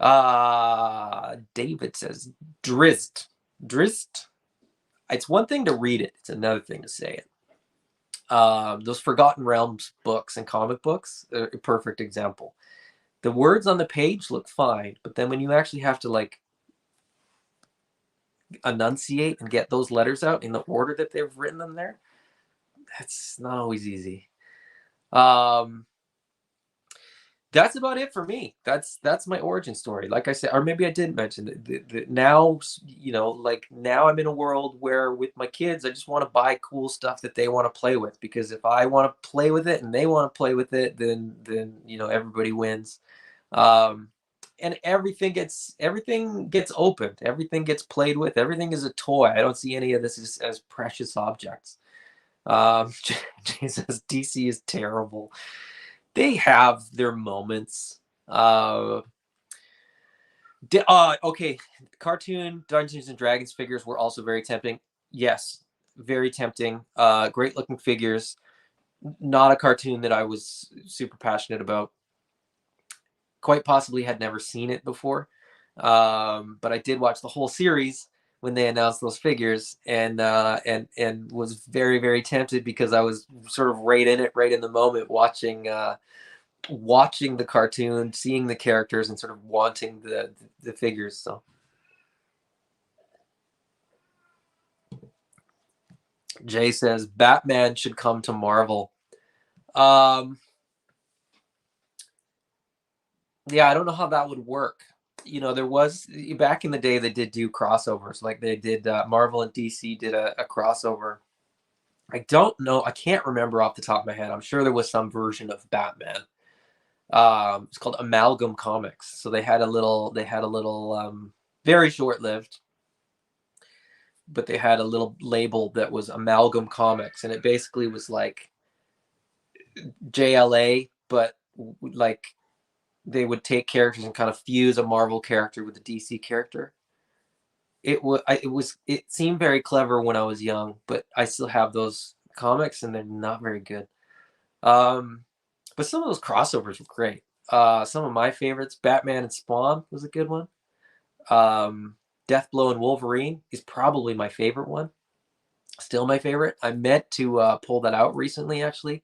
them. David says Drizzt. Drizzt. It's one thing to read it, it's another thing to say it. Those Forgotten Realms books and comic books are a perfect example. The words on the page look fine, but then when you actually have to like enunciate and get those letters out in the order that they've written them there, that's not always easy. That's about it for me. That's my origin story. Like I said, or maybe I didn't mention that now, like now I'm in a world where with my kids, I just want to buy cool stuff that they want to play with, because if I want to play with it and they want to play with it, then everybody wins. Um, and everything gets opened, everything gets played with, everything is a toy. I don't see any of this as precious objects. Jesus, DC is terrible. They have their moments. Okay, cartoon Dungeons and Dragons figures were also very tempting. Yes, very tempting. Great looking figures. Not a cartoon that I was super passionate about. Quite possibly had never seen it before, but I did watch the whole series when they announced those figures, and was very very tempted because I was sort of right in it, right in the moment, watching the cartoon, seeing the characters, and sort of wanting the figures. So Jay says Batman should come to Marvel. Um, yeah, I don't know how that would work. There was back in the day they did do crossovers, like they did Marvel and DC did a crossover. I don't know, I can't remember off the top of my head. I'm sure there was some version of Batman. It's called Amalgam Comics. So they had a little very short-lived, but they had a little label that was Amalgam Comics, and it basically was like JLA, but like they would take characters and kind of fuse a Marvel character with a DC character. it seemed very clever when I was young, but I still have those comics and they're not very good. Um, but some of those crossovers were great. Some of my favorites, Batman and Spawn was a good one. Um, Deathblow and Wolverine is probably my favorite one. Still my favorite. I meant to pull that out recently, actually,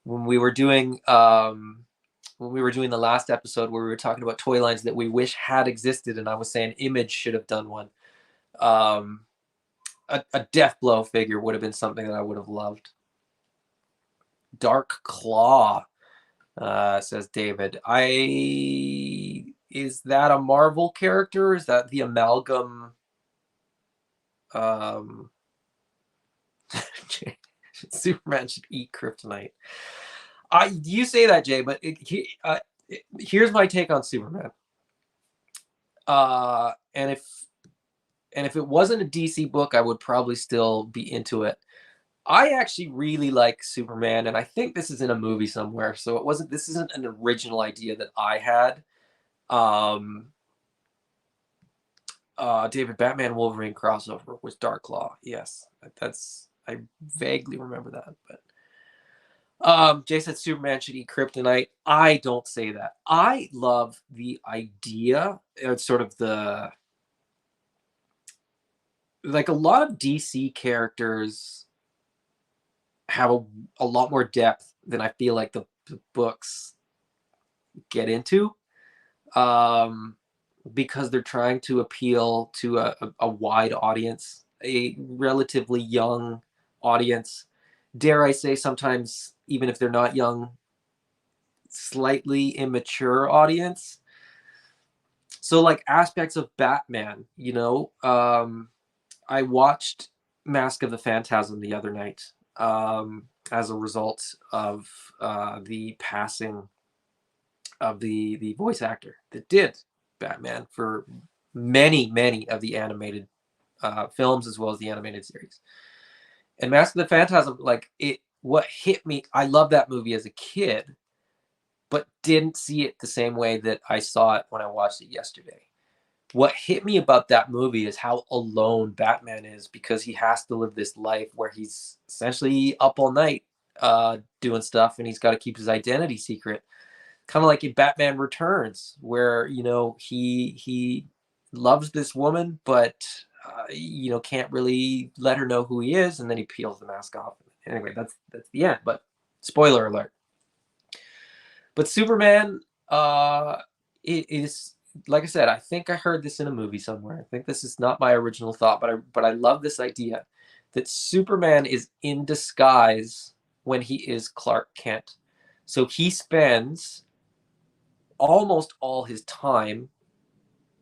when we were doing the last episode where we were talking about toy lines that we wish had existed, and I was saying Image should have done one. Um, a Deathblow figure would have been something that I would have loved. Dark Claw, says David. Is that a Marvel character? Is that the amalgam? Um, Superman should eat kryptonite. You say that, Jay, but here's my take on Superman. And if it wasn't a DC book, I would probably still be into it. I actually really like Superman, and I think this is in a movie somewhere. So it wasn't. This isn't an original idea that I had. Um, David Batman Wolverine crossover was Dark Claw. Yes, I vaguely remember that, but Jay said Superman should eat kryptonite. I don't say that. I love the idea. It's sort of the like a lot of DC characters have a lot more depth than I feel like the books get into. Because they're trying to appeal to a wide audience, a relatively young audience. Dare I say, sometimes, even if they're not young, slightly immature audience. So, like aspects of Batman, I watched Mask of the Phantasm the other night as a result of the passing of the voice actor that did Batman for many of the animated films as well as the animated series. And Mask of the Phantasm, what hit me, I loved that movie as a kid, but didn't see it the same way that I saw it when I watched it yesterday. What hit me about that movie is how alone Batman is, because he has to live this life where he's essentially up all night doing stuff, and he's got to keep his identity secret. Kind of like in Batman Returns, where he loves this woman, but can't really let her know who he is, and then he peels the mask off. Anyway, that's the end. But spoiler alert. But Superman, it is, like I said. I think I heard this in a movie somewhere. I think this is not my original thought, but I love this idea that Superman is in disguise when he is Clark Kent. So he spends almost all his time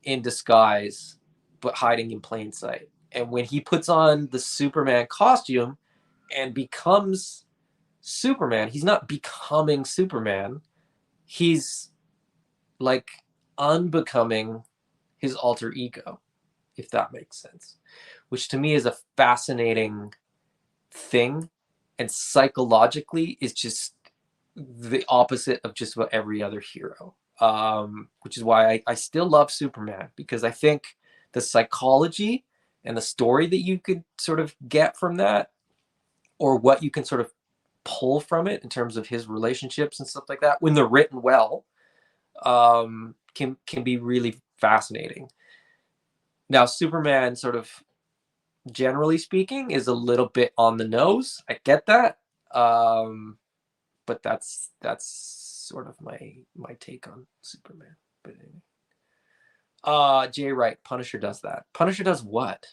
in disguise, but hiding in plain sight. And when he puts on the Superman costume and becomes Superman, he's not becoming Superman. He's like unbecoming his alter ego, if that makes sense. Which to me is a fascinating thing, and psychologically is just the opposite of just about every other hero. Which is why I still love Superman, because I think the psychology and the story that you could sort of get from that, or what you can sort of pull from it in terms of his relationships and stuff like that, when they're written well, can be really fascinating. Now, Superman, sort of generally speaking, is a little bit on the nose. I get that. But that's sort of my take on Superman. But anyway. Jay Wright, Punisher does that. Punisher does what?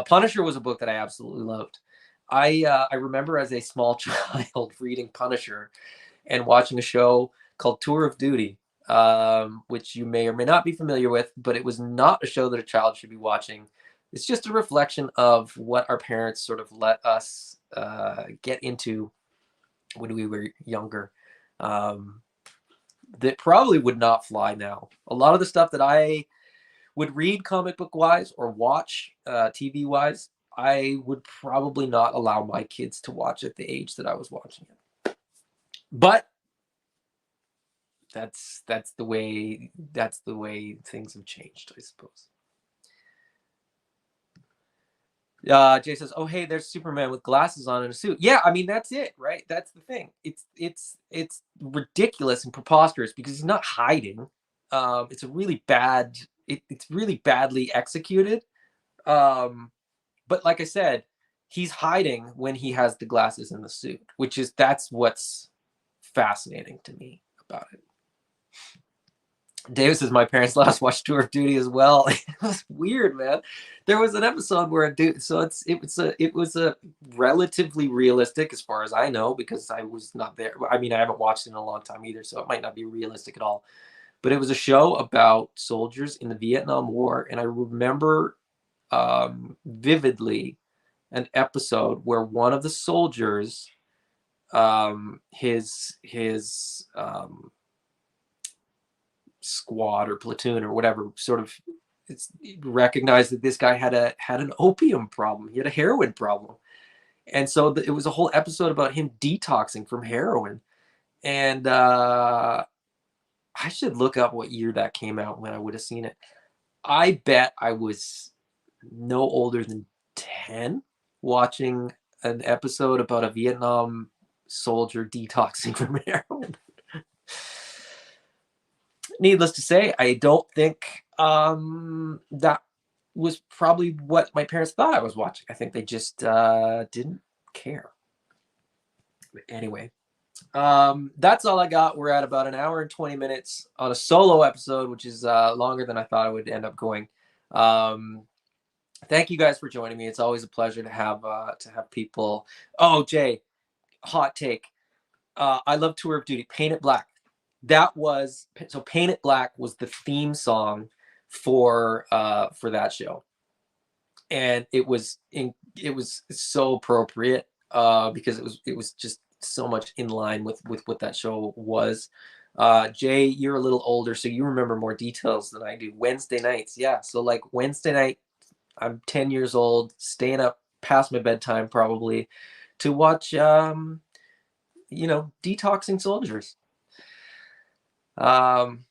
Punisher was a book that I absolutely loved. I remember as a small child reading Punisher and watching a show called Tour of Duty, which you may or may not be familiar with, but it was not a show that a child should be watching. It's just a reflection of what our parents sort of let us get into when we were younger. That probably would not fly now. A lot of the stuff that I would read comic book wise or watch TV wise, I would probably not allow my kids to watch at the age that I was watching it. But that's the way things have changed, I suppose. Jay says, "Oh, hey, there's Superman with glasses on and a suit." Yeah, I mean that's it, right? That's the thing. It's ridiculous and preposterous because he's not hiding. It's a really bad. It's really badly executed. Um, but like I said, he's hiding when he has the glasses and the suit, which is that's what's fascinating to me about it. Davis says my parents last watched Tour of Duty as well. It was weird, man. There was an episode where a dude, so it was a relatively realistic as far as I know because I was not there. I mean, I haven't watched it in a long time either, so it might not be realistic at all. But it was a show about soldiers in the Vietnam War, and I remember vividly an episode where one of the soldiers, his squad or platoon or whatever sort of it's recognized that this guy had an opium problem. He had a heroin problem. And so it was a whole episode about him detoxing from heroin. And I should look up what year that came out when I would have seen it. I bet I was no older than 10 watching an episode about a Vietnam soldier detoxing from heroin. Needless to say, I don't think that was probably what my parents thought I was watching. I think they just didn't care. But anyway, that's all I got. We're at about an hour and 20 minutes on a solo episode, which is longer than I thought I would end up going. Thank you guys for joining me. It's always a pleasure to have people. Oh, Jay, hot take. I love Tour of Duty. Paint It Black. That was so. Paint It Black was the theme song for that show, and it was so appropriate because it was just so much in line with what that show was. Jay, you're a little older, so you remember more details than I do. Wednesday nights, yeah. So like Wednesday night, I'm 10 years old, staying up past my bedtime probably to watch detoxing soldiers. Um,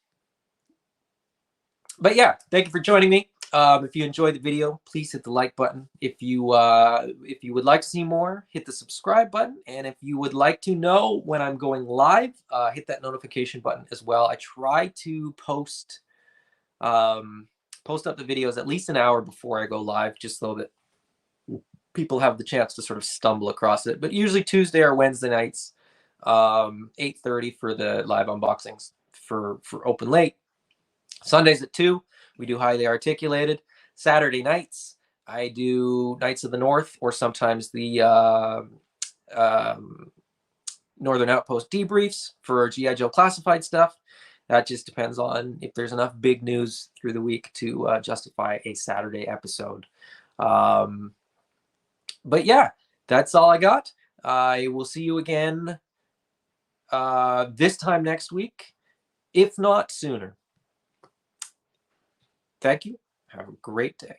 but yeah, thank you for joining me. If you enjoyed the video, please hit the like button. If you would like to see more, hit the subscribe button. And if you would like to know when I'm going live, hit that notification button as well. I try to post up the videos at least an hour before I go live, just so that people have the chance to sort of stumble across it. But usually Tuesday or Wednesday nights, 8:30 for the live unboxings for open late. Sundays at 2, we do highly articulated. Saturday nights, I do Knights of the North or sometimes the Northern Outpost debriefs for GI Joe classified stuff. That just depends on if there's enough big news through the week to justify a Saturday episode. But yeah, that's all I got. I will see you again this time next week, if not sooner. Thank you. Have a great day.